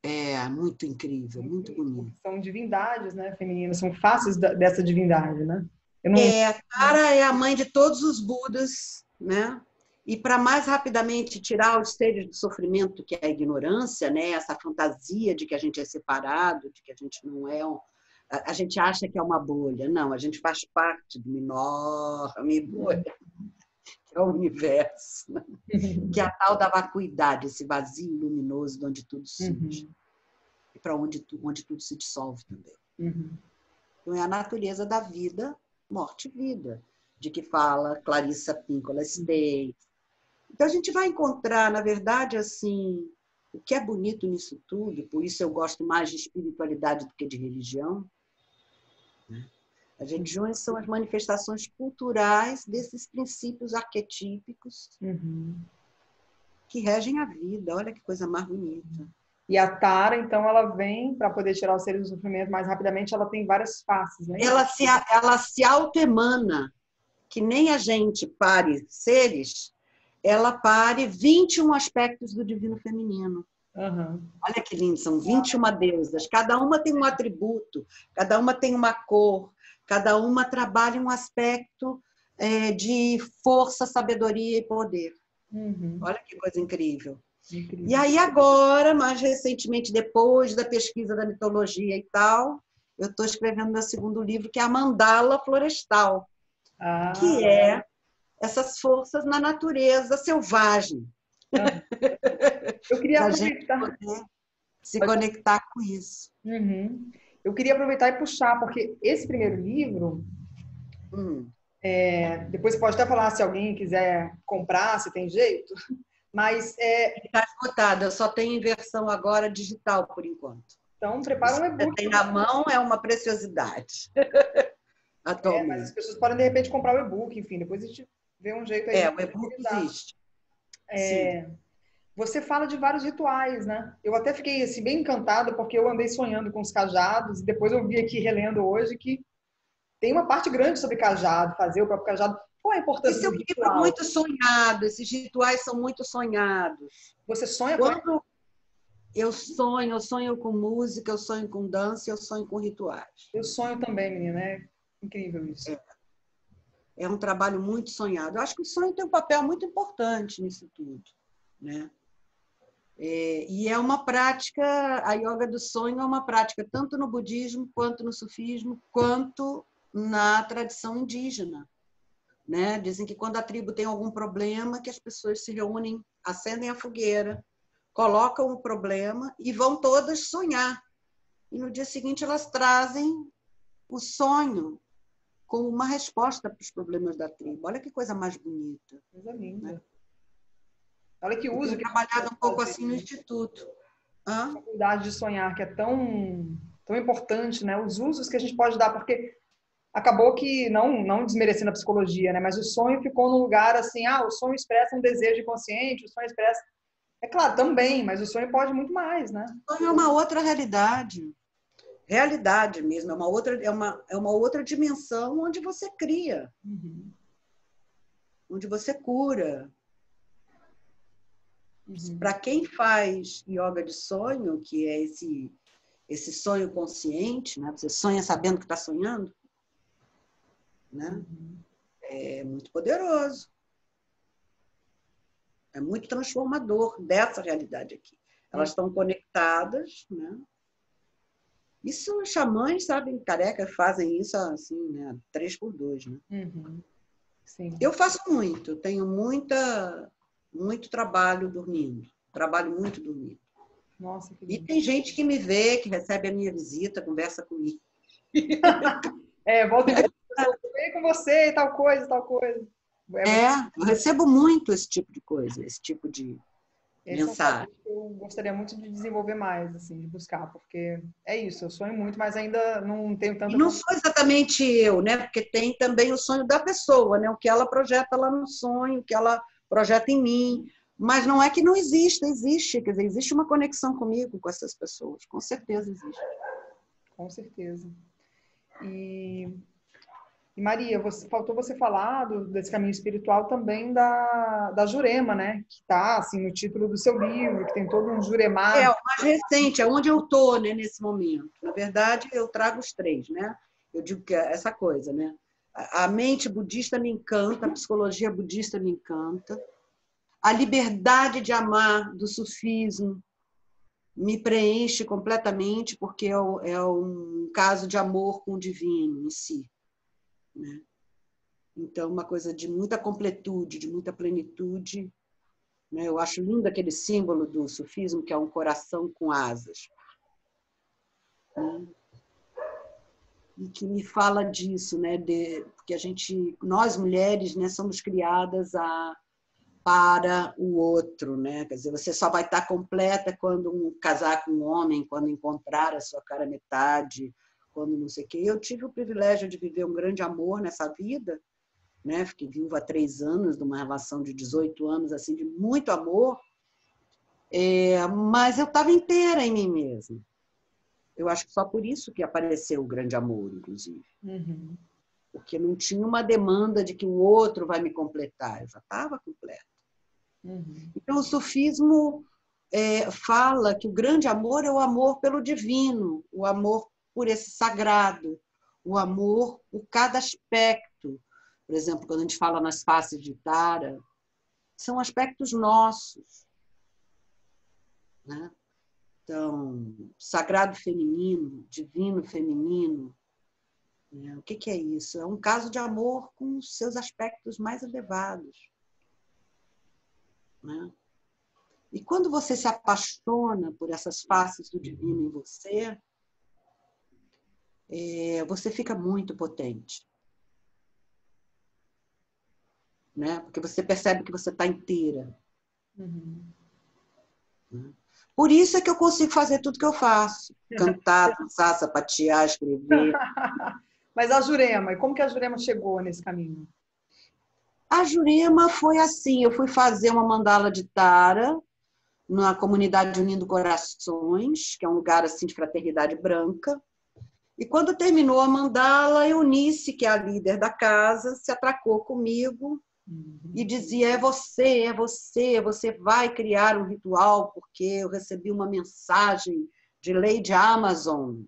É muito incrível, muito bonito. São divindades, né, femininas, são faces dessa divindade, né? Tara é a mãe de todos os Budas, né? E para mais rapidamente tirar os seres do sofrimento, que é a ignorância, né? Essa fantasia de que a gente é separado, de que a gente não é a gente acha que é uma bolha. Não, a gente faz parte de uma enorme bolha, que é o universo, né? Que é a tal da vacuidade, esse vazio luminoso de onde tudo surge. E para onde tudo se dissolve também. Então, é a natureza da vida, morte e vida, de que fala Clarissa Pinkola Estés. Então, a gente vai encontrar, na verdade, assim, o que é bonito nisso tudo, por isso eu gosto mais de espiritualidade do que de religião. As religiões são as manifestações culturais desses princípios arquetípicos que regem a vida. Olha que coisa mais bonita. E a Tara, então, ela vem para poder tirar os seres do sofrimento mais rapidamente, ela tem várias faces, né? Ela se auto-emana, que nem a gente pare seres, ela pare 21 aspectos do divino feminino. Uhum. Olha que lindo, são 21 deusas. Cada uma tem um atributo, cada uma tem uma cor, cada uma trabalha um aspecto de força, sabedoria e poder. Uhum. Olha que coisa incrível. Incrível. E aí agora, mais recentemente, depois da pesquisa da mitologia e tal, eu estou escrevendo meu segundo livro, que é a Mandala Florestal, que é essas forças na natureza selvagem. Eu queria Para a gente aproveitar. poder se conectar com isso. Uhum. Eu queria aproveitar e puxar, porque esse primeiro livro, depois você pode até falar se alguém quiser comprar, se tem jeito, mas está esgotado, eu só tenho em versão agora digital por enquanto. Então prepara um e-book. Tem na mão é uma preciosidade. Atualmente. Mas as pessoas podem de repente comprar o e-book, enfim, depois a gente vê um jeito aí. O e-book existe. Você fala de vários rituais, né? Eu até fiquei assim, bem encantada porque eu andei sonhando com os cajados e depois eu vi aqui relendo hoje que tem uma parte grande sobre cajado, fazer o próprio cajado. Qual a importância Esse é um do livro ritual? muito sonhado, esses rituais são muito sonhados. Você sonha Quando eu sonho com música, eu sonho com dança, eu sonho com rituais. Eu sonho também, menina, é incrível isso. É um trabalho muito sonhado. Eu acho que o sonho tem um papel muito importante nisso tudo, né? E é uma prática, a yoga do sonho é uma prática tanto no budismo, quanto no sufismo, quanto na tradição indígena. Né? Dizem que quando a tribo tem algum problema, que as pessoas se reúnem, acendem a fogueira, colocam o problema e vão todas sonhar. E no dia seguinte elas trazem o sonho como uma resposta para os problemas da tribo. Olha que coisa mais bonita. Coisa linda. Né? Olha que uso. Eu tenho trabalhado um pouco assim no Instituto. A faculdade de sonhar, que é tão importante, né? Os usos que a gente pode dar, porque acabou que, não desmerecendo a psicologia, né? Mas o sonho ficou num lugar assim, o sonho expressa um desejo inconsciente, o sonho expressa... É claro, também, mas o sonho pode muito mais, né? O sonho é uma outra realidade. Realidade mesmo, é uma outra dimensão onde você cria, onde você cura. Para quem faz yoga de sonho, que é esse sonho consciente, né? Você sonha sabendo que está sonhando, né? É muito poderoso. É muito transformador dessa realidade aqui. Elas estão conectadas, né? Isso os xamãs, sabem, carecas fazem isso assim, né? 3x2, né? Sim. Eu faço muito, tenho muito trabalho dormindo. Trabalho muito dormindo. Nossa, que lindo. E tem gente que me vê, que recebe a minha visita, conversa comigo. Volta e meia, eu com você e tal coisa, tal coisa. Eu recebo muito esse tipo de coisa, esse tipo de mensagem. Eu gostaria muito de desenvolver mais, assim, de buscar, porque é isso, eu sonho muito, mas ainda não tenho tanta... E não sou exatamente eu, né? Porque tem também o sonho da pessoa, né? O que ela projeta lá no sonho, o que ela projeta em mim. Mas não é que não exista, existe. Quer dizer, existe uma conexão comigo, com essas pessoas. Com certeza existe. Com certeza. E Maria, faltou você falar desse caminho espiritual também da Jurema, né? Que está assim, no título do seu livro, que tem todo um juremar. O mais recente, é onde eu estou, né, nesse momento. Na verdade, eu trago os 3, né? Eu digo que é essa coisa, né? A mente budista me encanta, a psicologia budista me encanta. A liberdade de amar do sufismo me preenche completamente, porque é um caso de amor com o divino em si. Né? Então, uma coisa de muita completude, de muita plenitude. Né? Eu acho lindo aquele símbolo do sufismo, que é um coração com asas. Né? E que me fala disso, né? Porque nós mulheres, né, somos criadas para o outro, né? Quer dizer, você só vai estar completa quando casar com um homem, quando encontrar a sua cara metade, quando não sei o quê. Eu tive o privilégio de viver um grande amor nessa vida, né? Fiquei viúva há 3 anos, de uma relação de 18 anos, assim, de muito amor, mas eu estava inteira em mim mesma. Eu acho que só por isso que apareceu o grande amor, inclusive. Porque não tinha uma demanda de que o outro vai me completar, eu já estava completa. Uhum. Então, o sufismo fala que o grande amor é o amor pelo divino, o amor por esse sagrado, o amor por cada aspecto. Por exemplo, quando a gente fala nas faces de Tara, são aspectos nossos, né? Então, sagrado feminino, divino feminino, né? O que é isso? É um caso de amor com os seus aspectos mais elevados, né? E quando você se apaixona por essas faces do divino em você, você fica muito potente, né? Porque você percebe que você está inteira. Uhum. Né? Por isso é que eu consigo fazer tudo que eu faço. Cantar, dançar, sapatear, escrever. Mas a Jurema, e como que a Jurema chegou nesse caminho? A Jurema foi assim, eu fui fazer uma mandala de Tara na comunidade Unindo Corações, que é um lugar assim de fraternidade branca. E quando terminou a mandala, Eunice, que é a líder da casa, se atracou comigo e dizia: você vai criar um ritual, porque eu recebi uma mensagem de Lady Amazon.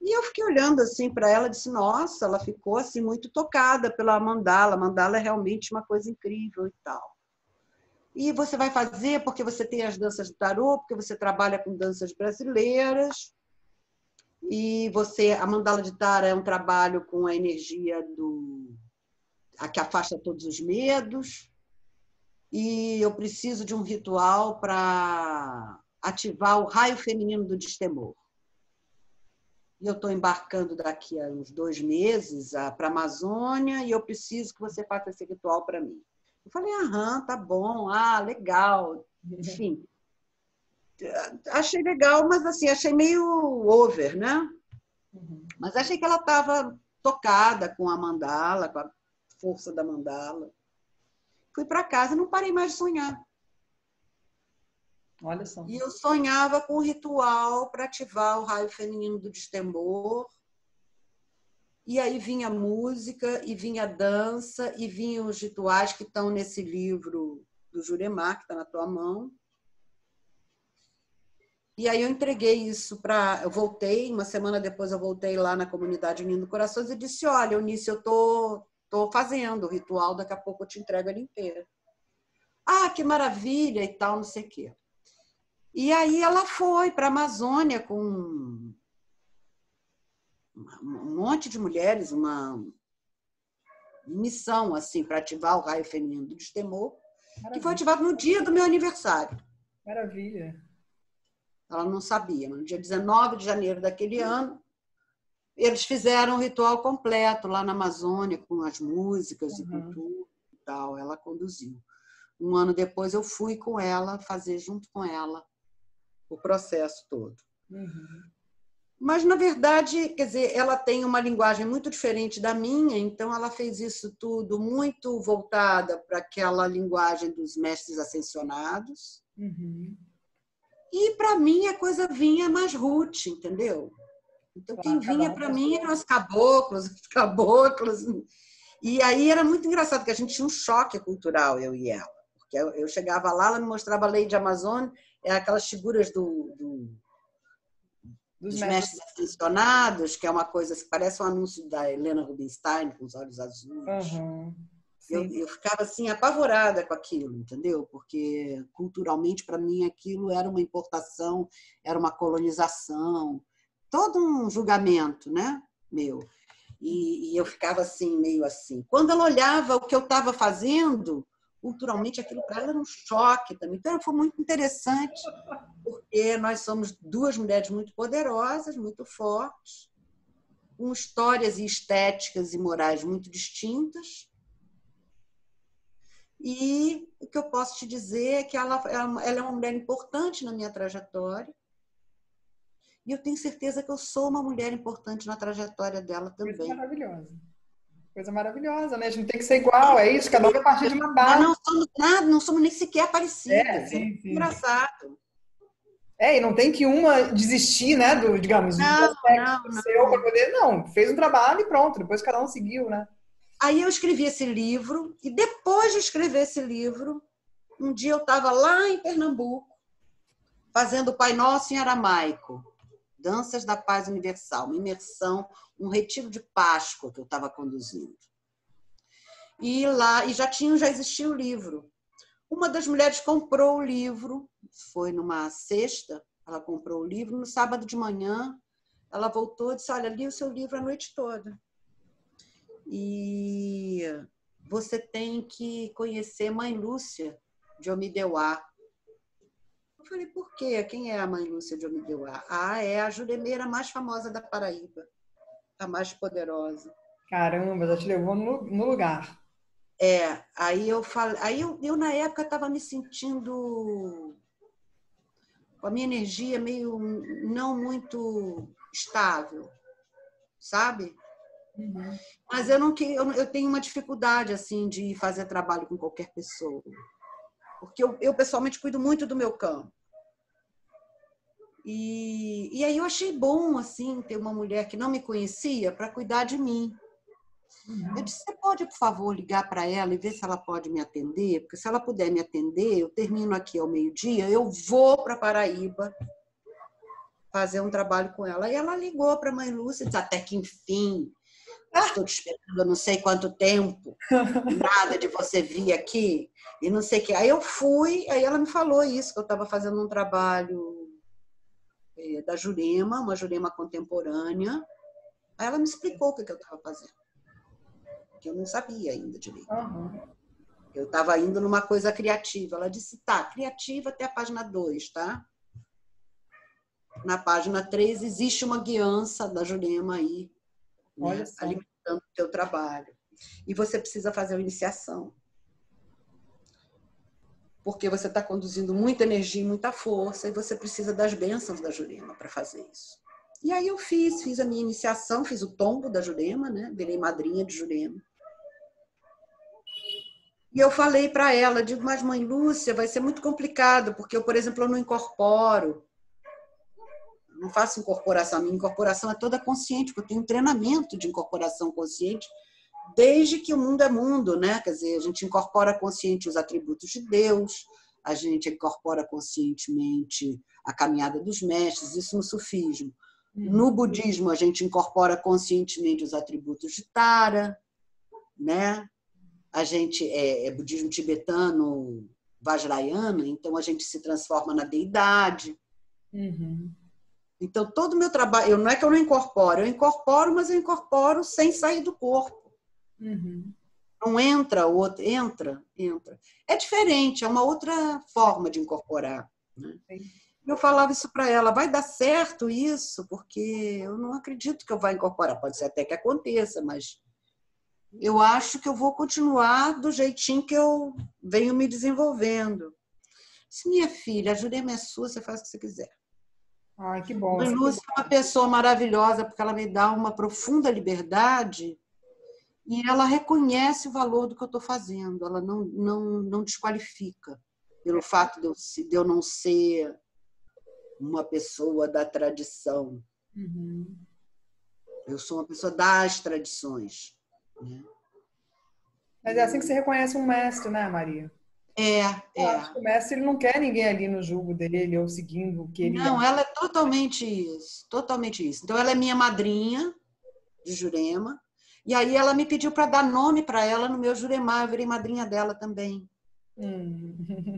E eu fiquei olhando assim para ela e disse: nossa, ela ficou assim muito tocada pela mandala. A mandala é realmente uma coisa incrível e tal. E você vai fazer porque você tem as danças do tarô, porque você trabalha com danças brasileiras. E a mandala de Tara é um trabalho com a energia a que afasta todos os medos. E eu preciso de um ritual para ativar o raio feminino do destemor. E eu estou embarcando daqui a uns 2 meses para a Amazônia e eu preciso que você faça esse ritual para mim. Eu falei: aham, tá bom, legal. Enfim, achei legal, mas assim, achei meio over, né? Mas achei que ela estava tocada com a mandala, com a força da mandala. Fui para casa e não parei mais de sonhar. Olha só. E eu sonhava com um ritual para ativar o raio feminino do destemor. E aí vinha a música, e vinha a dança, e vinham os rituais que estão nesse livro do Juremar, que está na tua mão. E aí eu entreguei isso para... Eu voltei, uma semana depois eu voltei lá na comunidade Unindo Corações e disse: olha, Eunice, eu tô fazendo o ritual, daqui a pouco eu te entrego ele inteiro. Que maravilha e tal, não sei o quê. E aí ela foi para a Amazônia com um monte de mulheres, uma missão assim para ativar o raio feminino do destemor, que foi ativado no dia do meu aniversário. Maravilha. Ela não sabia, mas no dia 19 de janeiro daquele ano, eles fizeram o ritual completo lá na Amazônia, com as músicas e com tudo e tal. Ela conduziu. Um ano depois eu fui com ela, fazer junto com ela o processo todo. Mas, na verdade, quer dizer, ela tem uma linguagem muito diferente da minha, então ela fez isso tudo muito voltada para aquela linguagem dos mestres ascensionados. E, para mim, a coisa vinha mais root, entendeu? Então, quem vinha para mim eram os caboclos. E aí era muito engraçado, que a gente tinha um choque cultural, eu e ela. Porque eu chegava lá, ela me mostrava a Lei de Amazônia, aquelas figuras dos mestres ascensionados, que é uma coisa que parece um anúncio da Helena Rubinstein, com os olhos azuis. Eu ficava assim, apavorada com aquilo, entendeu? Porque culturalmente, para mim, aquilo era uma importação, era uma colonização, todo um julgamento, né, meu. E eu ficava assim, meio assim. Quando ela olhava o que eu estava fazendo, culturalmente aquilo para ela era um choque também. Então foi muito interessante, porque nós somos 2 mulheres muito poderosas, muito fortes, com histórias e estéticas e morais muito distintas. E o que eu posso te dizer é que ela é uma mulher importante na minha trajetória. E eu tenho certeza que eu sou uma mulher importante na trajetória dela também. Coisa maravilhosa. Coisa maravilhosa, né? A gente tem que ser igual, é isso, cada um vai partir de uma base. Não somos nada, não somos nem sequer parecidas. Sim. Engraçado. E não tem que uma desistir, né, digamos, do aspecto seu para poder... Não, fez um trabalho e pronto, depois cada um seguiu, né? Aí eu escrevi esse livro, e depois de escrever esse livro, Um dia eu estava lá em Pernambuco, fazendo o Pai Nosso em aramaico, Danças da Paz Universal, uma imersão, um retiro de Páscoa que eu estava conduzindo. E lá, e já existia o livro. Uma das mulheres comprou o livro, foi numa sexta, ela comprou o livro, no sábado de manhã, ela voltou e disse, olha, li o seu livro a noite toda. E você tem que conhecer Mãe Lúcia de Omideuá. Eu falei, por quê? Quem é a Mãe Lúcia de Omideuá? Ah, é a juremeira mais famosa da Paraíba, a mais poderosa. Caramba, já te levou no lugar. Aí eu falei, eu na época estava me sentindo com a minha energia meio não muito estável, sabe? Uhum. Mas eu tenho uma dificuldade assim de fazer trabalho com qualquer pessoa, porque eu pessoalmente cuido muito do meu campo. E aí eu achei bom assim ter uma mulher que não me conhecia para cuidar de mim. Eu disse, você pode, por favor, ligar para ela e ver se ela pode me atender? Porque se ela puder me atender, eu termino aqui ao meio-dia, eu vou para Paraíba fazer um trabalho com ela. E ela ligou para a Mãe Lúcia e disse, até que enfim, estou te esperando há não sei quanto tempo, nada de você vir aqui, e não sei o quê. Aí eu fui, aí ela me falou isso, que eu estava fazendo um trabalho da Jurema, uma Jurema contemporânea. Aí ela me explicou o que eu estava fazendo, que eu não sabia ainda direito. Uhum. Eu estava indo numa coisa criativa. Ela disse, tá, criativa até a página 2, tá? Na página 3 existe uma guiança da Jurema aí, né, alimentando o teu trabalho. E você precisa fazer uma iniciação. Porque você está conduzindo muita energia e muita força, e você precisa das bênçãos da Jurema para fazer isso. E aí eu fiz a minha iniciação, fiz o tombo da Jurema, né? Virei madrinha de Jurema. E eu falei para ela, digo, mas Mãe Lúcia, vai ser muito complicado, porque eu, por exemplo, eu não incorporo, não faço incorporação. A minha incorporação é toda consciente, porque eu tenho um treinamento de incorporação consciente desde que o mundo é mundo, né? Quer dizer, a gente incorpora consciente os atributos de Deus, a gente incorpora conscientemente a caminhada dos mestres, isso no sufismo. No budismo, a gente incorpora conscientemente os atributos de Tara, né? A gente é budismo tibetano, vajrayana, então a gente se transforma na deidade. Uhum. Então, todo o meu trabalho, não é que eu não incorporo, eu incorporo, mas eu incorporo sem sair do corpo. Uhum. Não entra, outro, entra. É diferente, é uma outra forma de incorporar. Né? Eu falava isso para ela, vai dar certo isso? Porque eu não acredito que eu vá incorporar. Pode ser até que aconteça, mas eu acho que eu vou continuar do jeitinho que eu venho me desenvolvendo. Se minha filha, a Jurema é sua, você faz o que você quiser. Ai, que bom. Mãe Lúcia é uma pessoa maravilhosa, porque ela me dá uma profunda liberdade e ela reconhece o valor do que eu estou fazendo. Ela não desqualifica pelo fato de eu não ser uma pessoa da tradição. Uhum. Eu sou uma pessoa das tradições. Né? Mas é assim que você reconhece um mestre, né, Maria? Eu acho que o mestre ele não quer ninguém ali no julgo dele ou seguindo o que ele Não, ela é totalmente isso, totalmente isso. Então, ela é minha madrinha de Jurema, e aí ela me pediu para dar nome para ela no meu Jurema, eu virei madrinha dela também.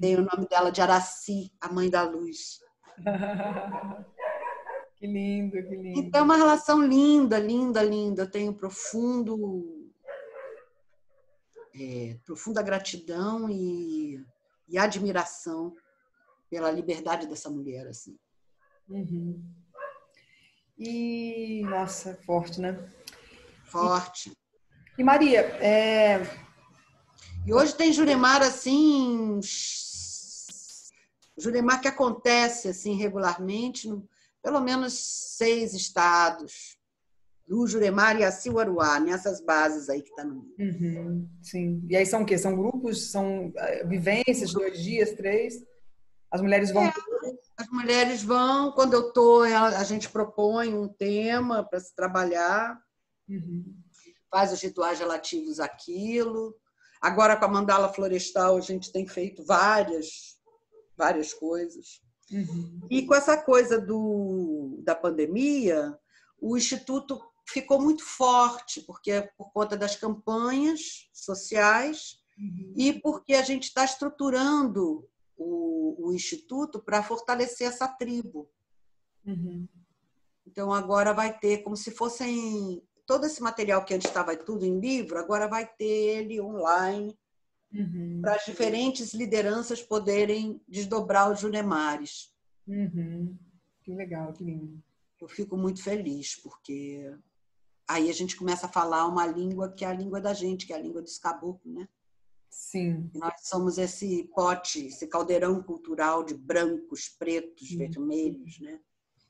Dei o nome dela de Araci, a mãe da luz. Que lindo, que lindo. Então, é uma relação linda, linda, linda. Eu tenho profunda gratidão e admiração pela liberdade dessa mulher. Assim. Uhum. E, nossa, forte, né? Forte. E Maria, E hoje tem Juremar assim, Juremar que acontece assim regularmente, pelo menos 6 estados. Do Juremar e Aciuaruá, nessas bases aí que está no meio. uhum, sim. E aí são o quê? São grupos? São vivências, 2 dias, 3? As mulheres vão... As mulheres vão, quando eu estou, a gente propõe um tema para se trabalhar, faz os rituais relativos àquilo. Agora, com a mandala florestal, a gente tem feito várias coisas. E com essa coisa da pandemia, o Instituto ficou muito forte, porque por conta das campanhas sociais e porque a gente está estruturando o Instituto para fortalecer essa tribo. Então, agora vai ter, como se fossem... Todo esse material que antes estava tudo em livro, agora vai ter ele online, para as diferentes lideranças poderem desdobrar os Junemares. Que legal, que lindo. Eu fico muito feliz, porque aí a gente começa a falar uma língua que é a língua da gente, que é a língua dos caboclos, né? Sim. E nós somos esse pote, esse caldeirão cultural de brancos, pretos, vermelhos, né?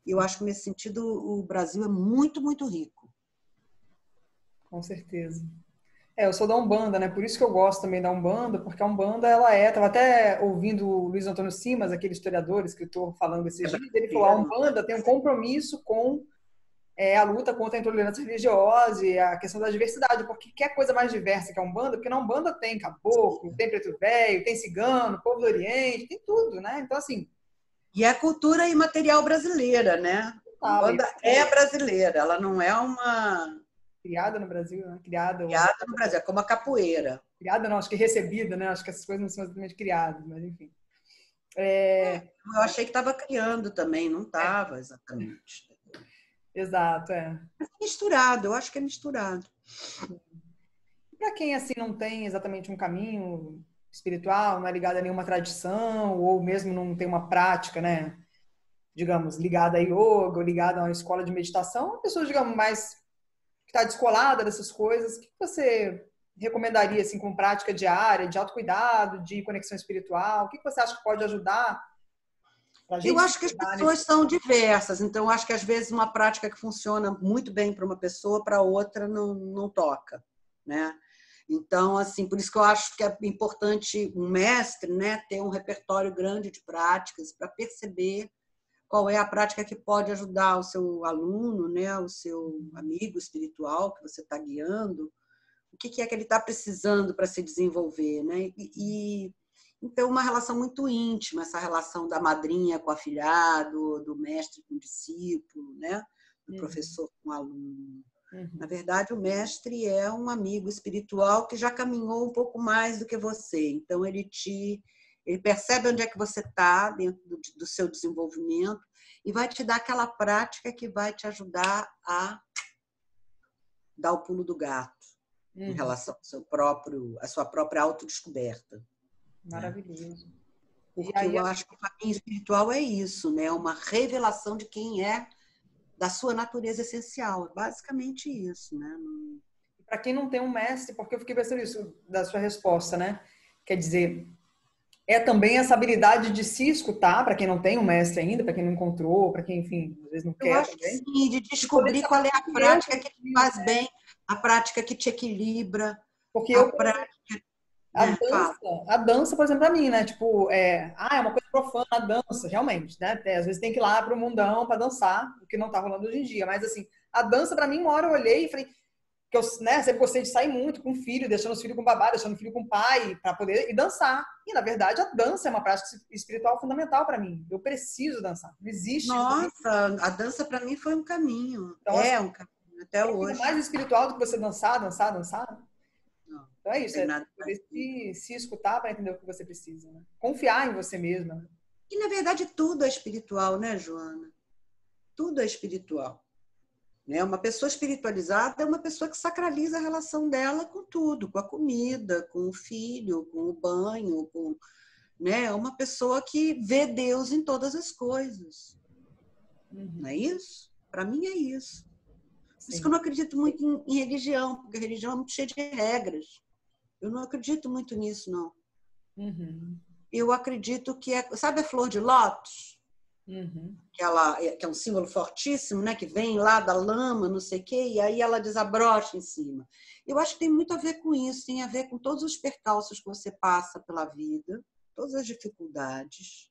E eu acho que, nesse sentido, o Brasil é muito, muito rico. Com certeza. Eu sou da Umbanda, né? Por isso que eu gosto também da Umbanda, porque a Umbanda, estava até ouvindo o Luiz Antônio Simas, aquele historiador, escritor, falando esses dias, ele falou, a Umbanda tem um compromisso com a luta contra a intolerância religiosa e a questão da diversidade, porque quer coisa mais diversa que a Umbanda, porque na Umbanda tem caboclo, tem preto velho, tem cigano, povo do Oriente, tem tudo, né? Então, assim... E a cultura imaterial brasileira, né? A Umbanda é brasileira, ela não é uma... Criada no Brasil, né? Criada no Brasil, é como a capoeira. Criada não, acho que recebida, né? Acho que essas coisas não são exatamente criadas, mas enfim. Eu achei que estava criando também, não estava exatamente. Exato, Misturado, eu acho que é misturado. Para quem assim não tem exatamente um caminho espiritual, não é ligado a nenhuma tradição, ou mesmo não tem uma prática, né? Digamos, ligada a yoga, ou ligada a uma escola de meditação, uma pessoa, digamos, mais que está descolada dessas coisas, o que você recomendaria assim com prática diária, de autocuidado, de conexão espiritual? O que você acha que pode ajudar pra gente? Eu acho que as pessoas são diversas, então eu acho que às vezes uma prática que funciona muito bem para uma pessoa, para outra não toca, né? Então, assim, por isso que eu acho que é importante um mestre, né, ter um repertório grande de práticas para perceber qual é a prática que pode ajudar o seu aluno, né, o seu amigo espiritual que você está guiando, o que é que ele está precisando para se desenvolver, né? Então, uma relação muito íntima, essa relação da madrinha com o afilhado, do mestre com o discípulo, né? Do professor com o aluno. Na verdade, o mestre é um amigo espiritual que já caminhou um pouco mais do que você. Então, ele percebe onde é que você está dentro do seu desenvolvimento e vai te dar aquela prática que vai te ajudar a dar o pulo do gato em relação à sua própria autodescoberta. Maravilhoso. Porque eu acho que o caminho espiritual é isso, né? Uma revelação de quem é, da sua natureza essencial. É basicamente isso, né? Para quem não tem um mestre, porque eu fiquei pensando isso da sua resposta, né? Quer dizer, é também essa habilidade de se escutar, para quem não tem um mestre ainda, para quem não encontrou, para quem, enfim, às vezes não quer. Eu acho também. Que sim, de descobrir qual é a prática que te faz bem, a prática que te equilibra. Porque a dança, por exemplo, para mim, né? Tipo, é uma coisa profana a dança, realmente, né? Às vezes tem que ir lá pro mundão para dançar, o que não tá rolando hoje em dia. Mas, assim, a dança, para mim, uma hora eu olhei e falei, que eu, né, sempre gostei de sair muito com o filho, deixando os filhos com o babá, deixando o filho com o pai, para poder ir dançar. E, na verdade, a dança é uma prática espiritual fundamental para mim. Eu preciso dançar. Não existe. Nossa, a dança para mim foi um caminho. Então, um caminho até hoje. Mais espiritual do que você dançar. Não, então é isso, se escutar para entender o que você precisa, né? Confiar em você mesma. Né? E, na verdade, tudo é espiritual, né, Joana? Tudo é espiritual. Uma pessoa espiritualizada é uma pessoa que sacraliza a relação dela com tudo, com a comida, com o filho, com o banho, né? Uma pessoa que vê Deus em todas as coisas. Não é isso? Para mim é isso. Por isso que eu não acredito muito em religião, porque a religião é muito cheia de regras. Eu não acredito muito nisso, não. Eu acredito que sabe a flor de lótus? Que é um símbolo fortíssimo, né? Que vem lá da lama, não sei o quê, e aí ela desabrocha em cima. Eu acho que tem muito a ver com isso, tem a ver com todos os percalços que você passa pela vida, todas as dificuldades,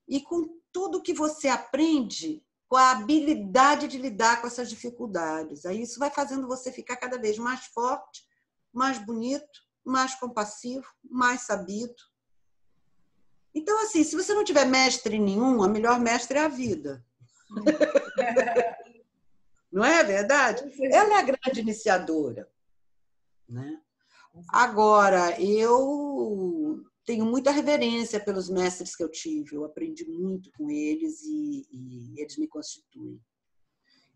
e com tudo que você aprende com a habilidade de lidar com essas dificuldades. Aí isso vai fazendo você ficar cada vez mais forte, mais bonito, mais compassivo, mais sabido. Então, assim, se você não tiver mestre nenhum, a melhor mestre é a vida. Não é verdade? Ela é a grande iniciadora, né? Agora, eu tenho muita reverência pelos mestres que eu tive. Eu aprendi muito com eles e eles me constituem.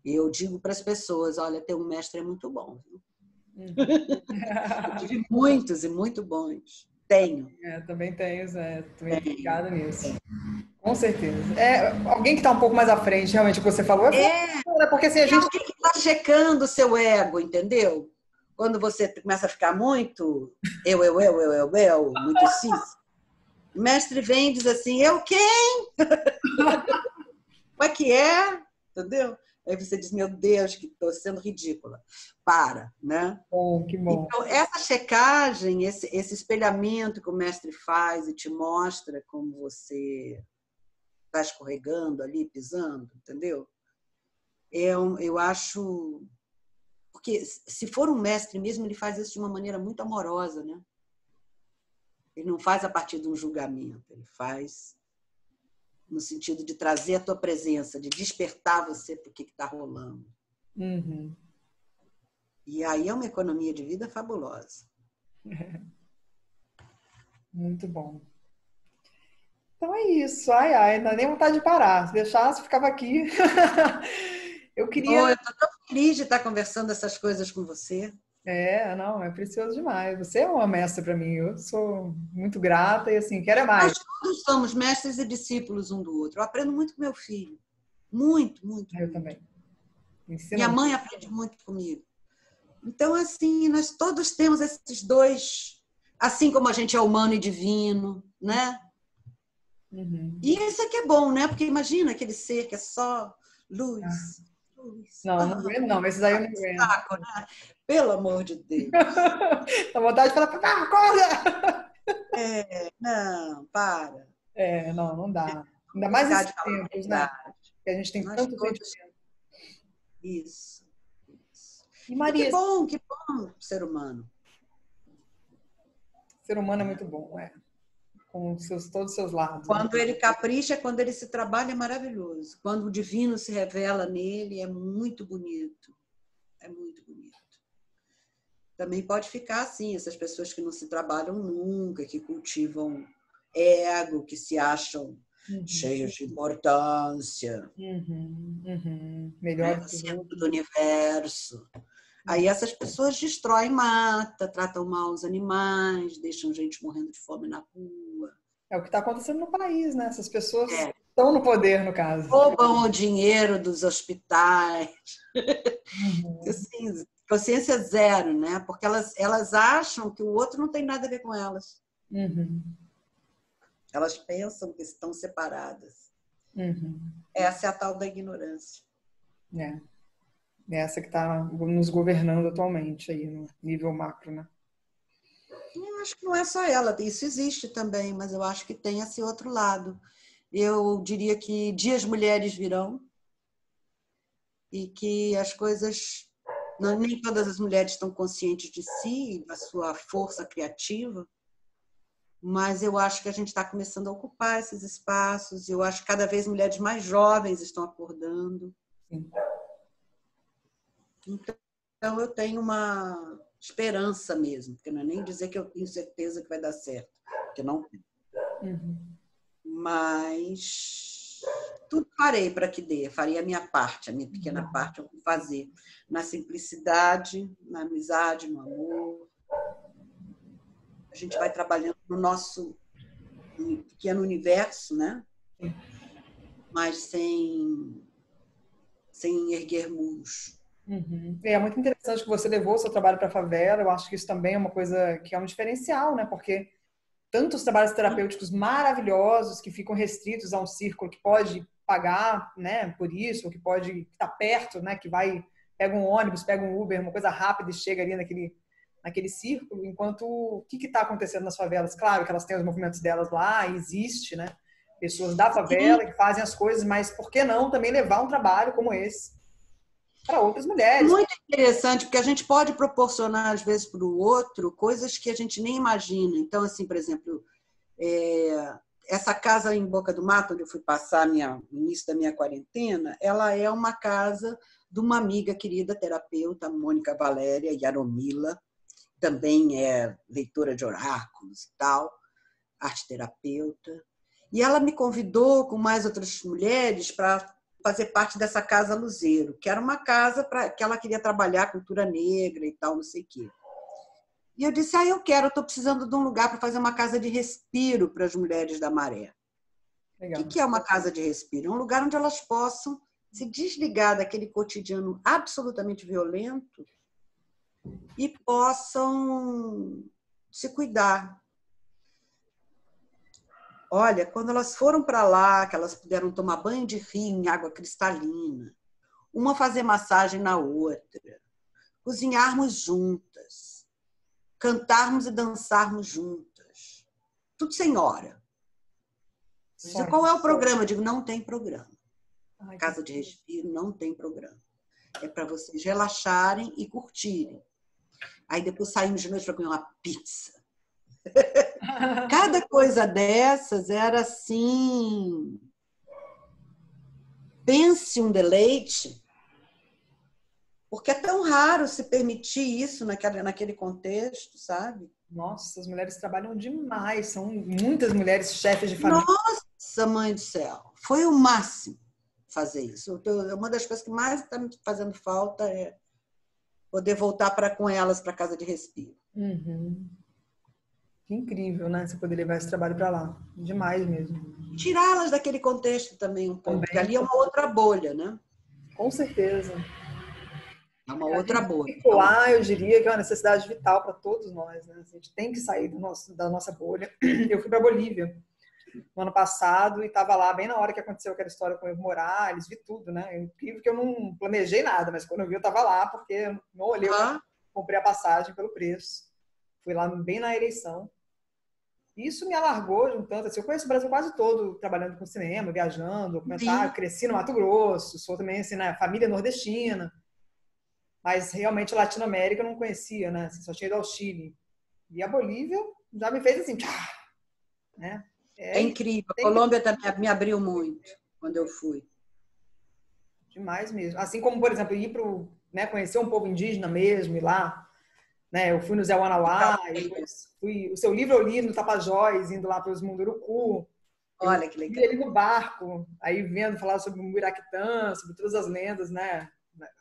Eu digo para as pessoas, olha, ter um mestre é muito bom. Viu? Eu tive muitos e muito bons. Tenho. Também tenho, também ligada nisso. Com certeza. Alguém que está um pouco mais à frente, realmente, o que você falou, porque assim, a gente... alguém que está checando o seu ego, entendeu? Quando você começa a ficar muito muito cis, o mestre vem e diz assim, eu quem? Como é que é? Entendeu? Aí você diz, meu Deus, que estou sendo ridícula. Para, né? Que bom. Então, essa checagem, esse espelhamento que o mestre faz e te mostra como você está escorregando ali, pisando, entendeu? Eu acho... Porque se for um mestre mesmo, ele faz isso de uma maneira muito amorosa, né? Ele não faz a partir de um julgamento, ele faz no sentido de trazer a tua presença, de despertar você para o que está rolando. Uhum. E aí é uma economia de vida fabulosa. Muito bom. Então é isso. Não dá nem vontade de parar. Se deixasse, ficava aqui. Eu queria... Eu estou tão feliz de estar conversando essas coisas com você. Não, é precioso demais. Você é uma mestra para mim. Eu sou muito grata e assim, quero mais. Nós todos somos mestres e discípulos um do outro. Eu aprendo muito com meu filho. Muito, muito. Eu também. Minha mãe aprende muito comigo. Então, assim, nós todos temos esses dois, assim como a gente é humano e divino, né? Uhum. E isso é que é bom, né? Porque imagina aquele ser que é só luz. Luz. Não, esses aí eu não aguento. Saco, né? Pelo amor de Deus. Dá vontade de falar, acorda! Não, para. Não dá. Ainda mais nesses tempos, né? Que a gente tem tanto tempo. Isso. E Maria, que bom, ser humano. Ser humano é muito bom, com todos os seus lados. Quando ele capricha, quando ele se trabalha, é maravilhoso. Quando o divino se revela nele, é muito bonito. É muito bonito. Também pode ficar assim, essas pessoas que não se trabalham nunca, que cultivam ego, que se acham cheios de importância. Melhor do universo. Aí essas pessoas destroem mata, tratam mal os animais, deixam gente morrendo de fome na rua. É o que está acontecendo no país, né? Essas pessoas estão no poder, no caso. Roubam o dinheiro dos hospitais. Assim, consciência zero, né? Porque elas acham que o outro não tem nada a ver com elas. Elas pensam que estão separadas. Essa é a tal da ignorância. Essa que está nos governando atualmente aí no nível macro, né? Eu acho que não é só ela, isso existe também, mas eu acho que tem esse outro lado. Eu diria que dias mulheres virão e que as coisas... Nem todas as mulheres estão conscientes de si, da sua força criativa, mas eu acho que a gente está começando a ocupar esses espaços, e eu acho que cada vez mulheres mais jovens estão acordando. Sim. Então, eu tenho uma esperança mesmo, porque não é nem dizer que eu tenho certeza que vai dar certo, porque não tem. Mas tudo farei para que dê, farei a minha parte, a minha pequena parte, eu vou fazer. Na simplicidade, na amizade, no amor. A gente vai trabalhando no nosso pequeno universo, né? Mas sem erguer muros. É muito interessante que você levou o seu trabalho para a favela. Eu acho que isso também é uma coisa que é um diferencial, né? Porque tantos trabalhos terapêuticos maravilhosos que ficam restritos a um círculo que pode pagar, né, por isso, ou que pode estar perto, né, que vai, pega um ônibus, pega um Uber, uma coisa rápida e chega ali naquele círculo, enquanto o que está acontecendo nas favelas? Claro que elas têm os movimentos delas lá, existe, né? Pessoas da favela que fazem as coisas, mas por que não também levar um trabalho como esse para outras mulheres? Muito interessante, porque a gente pode proporcionar, às vezes, para o outro coisas que a gente nem imagina. Então, assim, por exemplo, essa casa em Boca do Mato, onde eu fui passar o início da minha quarentena, ela é uma casa de uma amiga querida terapeuta, Mônica Valéria Yaromila, também é leitora de oráculos e tal, arte-terapeuta. E ela me convidou, com mais outras mulheres, para fazer parte dessa Casa Luzeiro, que era uma casa que ela queria trabalhar cultura negra e tal, não sei o quê. E eu disse, eu quero, estou precisando de um lugar para fazer uma casa de respiro para as mulheres da Maré. Legal. O que é uma casa de respiro? É um lugar onde elas possam se desligar daquele cotidiano absolutamente violento e possam se cuidar. Olha, quando elas foram para lá, que elas puderam tomar banho de rio em água cristalina, uma fazer massagem na outra, cozinharmos juntas, cantarmos e dançarmos juntas, tudo sem hora. Qual é o programa? Eu digo, não tem programa. Casa de respiro não tem programa. É para vocês relaxarem e curtirem. Aí depois saímos de noite para comer uma pizza. Cada coisa dessas era assim... Pense um deleite, porque é tão raro se permitir isso naquele contexto, sabe? Nossa, as mulheres trabalham demais, são muitas mulheres chefes de família. Nossa, mãe do céu, foi o máximo fazer isso. Uma das coisas que mais está me fazendo falta é poder voltar com elas para a casa de respiro. Uhum. Que incrível, né? Você poder levar esse trabalho para lá. Demais mesmo. Tirá-las daquele contexto também um pouco, também, porque ali é uma outra bolha, né? Com certeza. É uma outra bolha. Circular, eu diria que é uma necessidade vital para todos nós, né? A gente tem que sair da nossa bolha. Eu fui para Bolívia no ano passado e estava lá bem na hora que aconteceu aquela história com o Evo Morales, vi tudo, né? É incrível que eu não planejei nada, mas quando eu vi eu estava lá porque eu não olhei, eu comprei a passagem pelo preço. Fui lá bem na eleição. Isso me alargou de um tanto. Assim, eu conheço o Brasil quase todo, trabalhando com cinema, viajando, documentário, cresci no Mato Grosso, sou também assim, né, família nordestina. Mas realmente a Latinoamérica eu não conhecia, né? Assim, só tinha ido ao Chile. E a Bolívia já me fez assim, tchá, né? É incrível. A Colômbia também me abriu muito quando eu fui. Demais mesmo. Assim como, por exemplo, ir para né, conhecer um povo indígena mesmo, ir lá. Né, eu fui no Zé Wanauá, o seu livro eu li no Tapajós, indo lá para os Munduruku. Olha que legal. Eu li ele no barco, aí vendo falar sobre o Muiraquitã, sobre todas as lendas, né?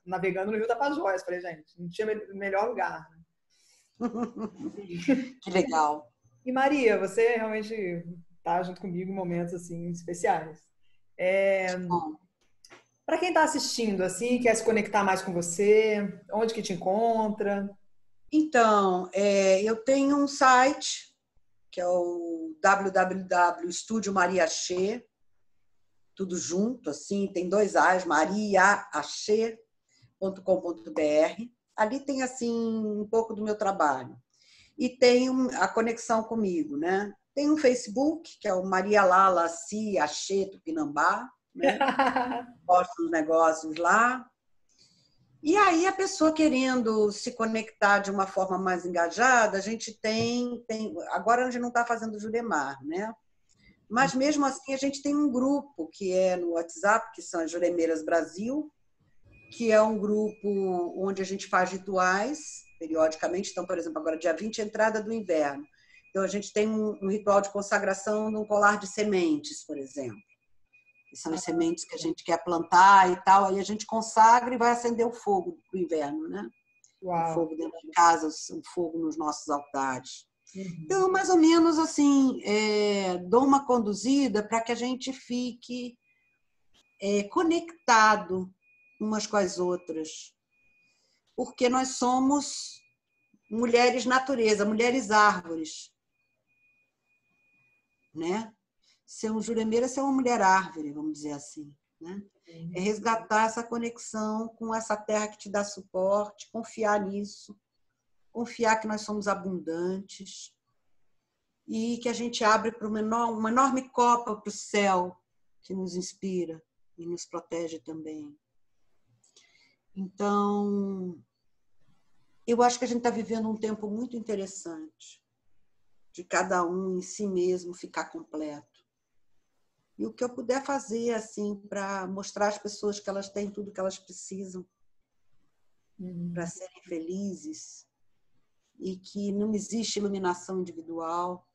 Navegando no Rio Tapajós. Falei, gente, não tinha melhor lugar. Que legal. E Maria, você realmente está junto comigo em momentos assim especiais. Para quem está assistindo, assim, quer se conectar mais com você, onde que te encontra? Então, eu tenho um site, que é o www.estudiomariaxê, tudo junto, assim, tem 2 A's, mariaaxê.com.br. Ali tem, assim, um pouco do meu trabalho. E tem a conexão comigo, né? Tem um Facebook, que é o Maria Lala Si Axê Tupinambá, né? Posto os negócios lá. E aí, a pessoa querendo se conectar de uma forma mais engajada, a gente tem agora a gente não está fazendo Juremar, né? Mas, mesmo assim, a gente tem um grupo que é no WhatsApp, que são as Juremeiras Brasil, que é um grupo onde a gente faz rituais, periodicamente. Então, por exemplo, agora, dia 20, entrada do inverno. Então, a gente tem um ritual de consagração de um colar de sementes, por exemplo. Que são as sementes que a gente quer plantar e tal, aí a gente consagra e vai acender o fogo do inverno, né? Uau. O fogo dentro de casa, o fogo nos nossos altares. Então, mais ou menos assim, dou uma conduzida para que a gente fique conectado umas com as outras. Porque nós somos mulheres natureza, mulheres árvores. Né? Ser um juremeira é ser uma mulher árvore, vamos dizer assim. Né? É resgatar essa conexão com essa terra que te dá suporte, confiar nisso, confiar que nós somos abundantes e que a gente abre para uma enorme copa para o céu que nos inspira e nos protege também. Então, Eu acho que a gente está vivendo um tempo muito interessante de cada um em si mesmo ficar completo. E o que eu puder fazer assim para mostrar às pessoas que elas têm tudo que elas precisam para serem felizes e que não existe iluminação individual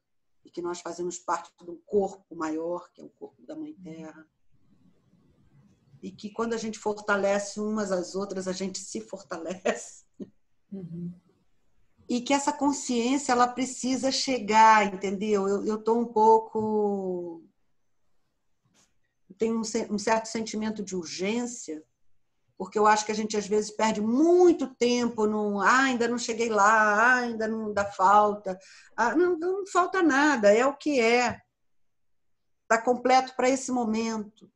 e que nós fazemos parte de um corpo maior, que é o corpo da Mãe Terra. E que quando a gente fortalece umas às outras, a gente se fortalece. E que essa consciência ela precisa chegar, entendeu? Eu estou um pouco... Tenho um certo sentimento de urgência, porque eu acho que a gente às vezes perde muito tempo no ainda não cheguei lá, ainda não dá falta. Não falta nada, é o que é. Está completo para esse momento.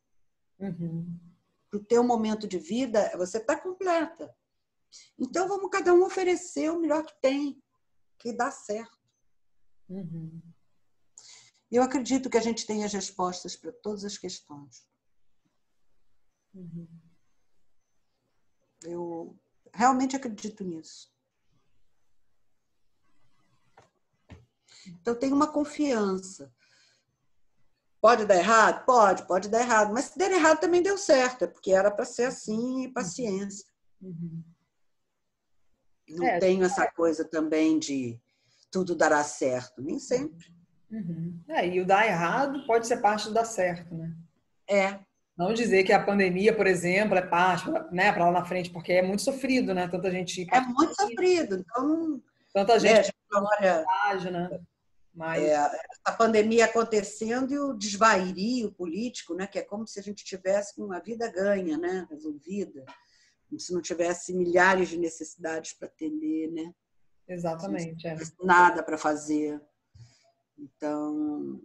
Para o teu momento de vida, você está completa. Então, vamos cada um oferecer o melhor que tem, que dá certo. Eu acredito que a gente tem as respostas para todas as questões. Eu realmente acredito nisso. Então, eu tenho uma confiança. Pode dar errado? Pode dar errado. Mas se der errado, também deu certo. É porque era para ser assim e paciência. Não tenho essa coisa também de tudo dará certo. Nem sempre. E o dar errado pode ser parte do dar certo, né? É. Não dizer que a pandemia, por exemplo, é parte, né, para lá na frente, porque é muito sofrido, né? Tanta gente... É muito sofrido. Então, tanta gente olha, né? Mas... a pandemia acontecendo e o desvairio político, né? Que é como se a gente tivesse uma vida ganha, né? Resolvida. Como se não tivesse milhares de necessidades para atender, né? Exatamente. Não tivesse nada para fazer. Então,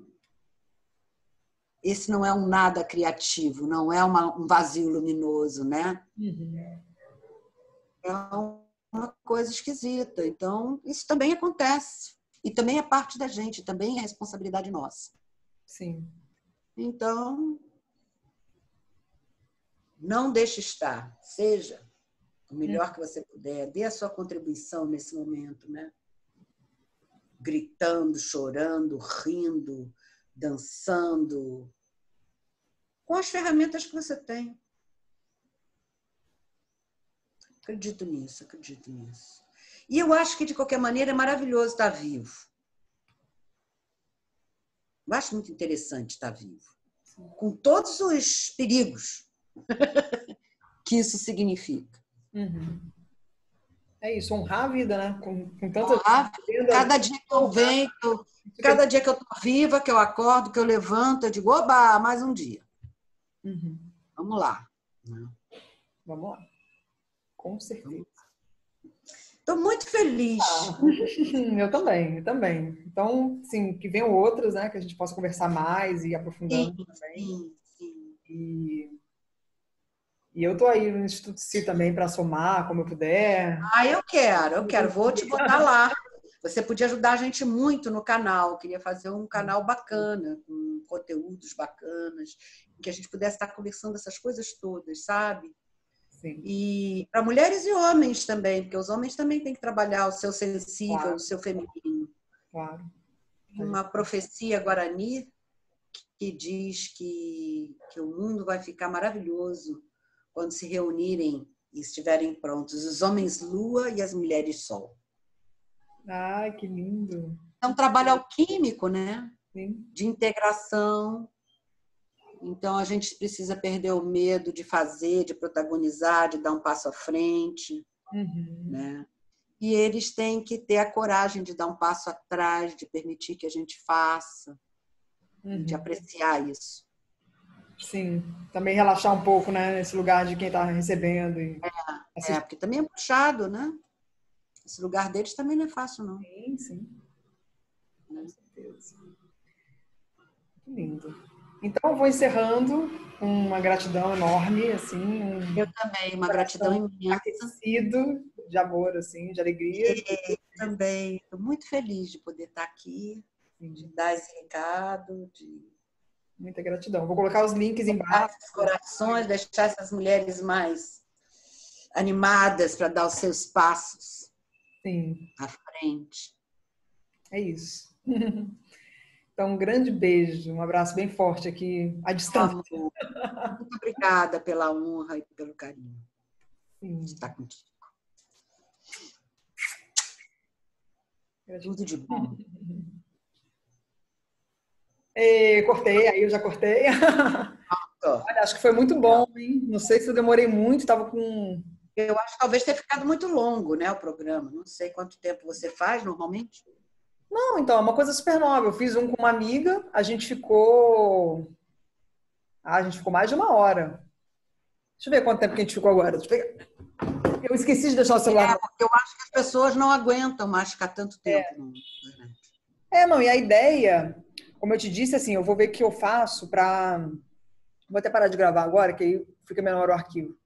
esse não é um nada criativo, não é um vazio luminoso, né? É uma coisa esquisita. Então, isso também acontece. E também é parte da gente, também é responsabilidade nossa. Sim. Então, não deixe estar. Seja o melhor que você puder. Dê a sua contribuição nesse momento, né? Gritando, chorando, rindo, dançando. Com as ferramentas que você tem. Acredito nisso, acredito nisso. E eu acho que, de qualquer maneira, é maravilhoso estar vivo. Eu acho muito interessante estar vivo. Com todos os perigos que isso significa. É isso, honrar a vida, né? Com tanta... Cada dia que eu venho, cada dia que eu estou viva, que eu acordo, que eu levanto, eu digo, oba, mais um dia. Vamos lá. Vamos lá. Com certeza. Estou muito feliz. Eu também. Então, sim, que venham outras, né? Que a gente possa conversar mais e aprofundando também. Sim. E eu tô aí no Instituto Si também para somar, como eu puder. Eu quero. Vou te botar lá. Você podia ajudar a gente muito no canal. Eu queria fazer um canal bacana, com conteúdos bacanas, em que a gente pudesse estar conversando essas coisas todas, sabe? Sim. E para mulheres e homens também, porque os homens também têm que trabalhar o seu sensível, claro, o seu feminino. Claro. Uma profecia guarani que diz que o mundo vai ficar maravilhoso quando se reunirem e estiverem prontos os homens lua e as mulheres sol. Ai, que lindo. É um trabalho alquímico, né? Sim. De integração. Então, a gente precisa perder o medo de fazer, de protagonizar, de dar um passo à frente. Né? E eles têm que ter a coragem de dar um passo atrás, de permitir que a gente faça, de apreciar isso. Sim, também relaxar um pouco, né? Nesse lugar de quem está recebendo. Porque também é puxado, né? Esse lugar deles também não é fácil, não. Sim. Com certeza. Que lindo. Então, eu vou encerrando com uma gratidão enorme, assim. Eu também, uma gratidão imensa. Aquecido de amor, assim, de alegria. Eu também. Estou muito feliz de poder estar aqui, de dar esse recado, Muita gratidão. Vou colocar os links embaixo. Esses corações, deixar essas mulheres mais animadas para dar os seus passos. Sim, à frente. é isso. Então, um grande beijo, um abraço bem forte aqui à distância. Amor, muito obrigada pela honra e pelo carinho de estar contigo. Tudo de bom. Cortei, aí eu já cortei. Olha, acho que foi muito bom, hein? Não sei se eu demorei muito, estava com... Eu acho que talvez tenha ficado muito longo, né, o programa. Não sei quanto tempo você faz normalmente. Não, então, é uma coisa super nova. Eu fiz um com uma amiga, a gente ficou... a gente ficou mais de 1 hora. Deixa eu ver quanto tempo que a gente ficou agora. Eu esqueci de deixar o celular. Porque eu acho que as pessoas não aguentam mais ficar tanto tempo na internet. Não, e a ideia, como eu te disse, assim, eu vou ver o que eu faço para... Vou até parar de gravar agora, que aí fica menor o arquivo.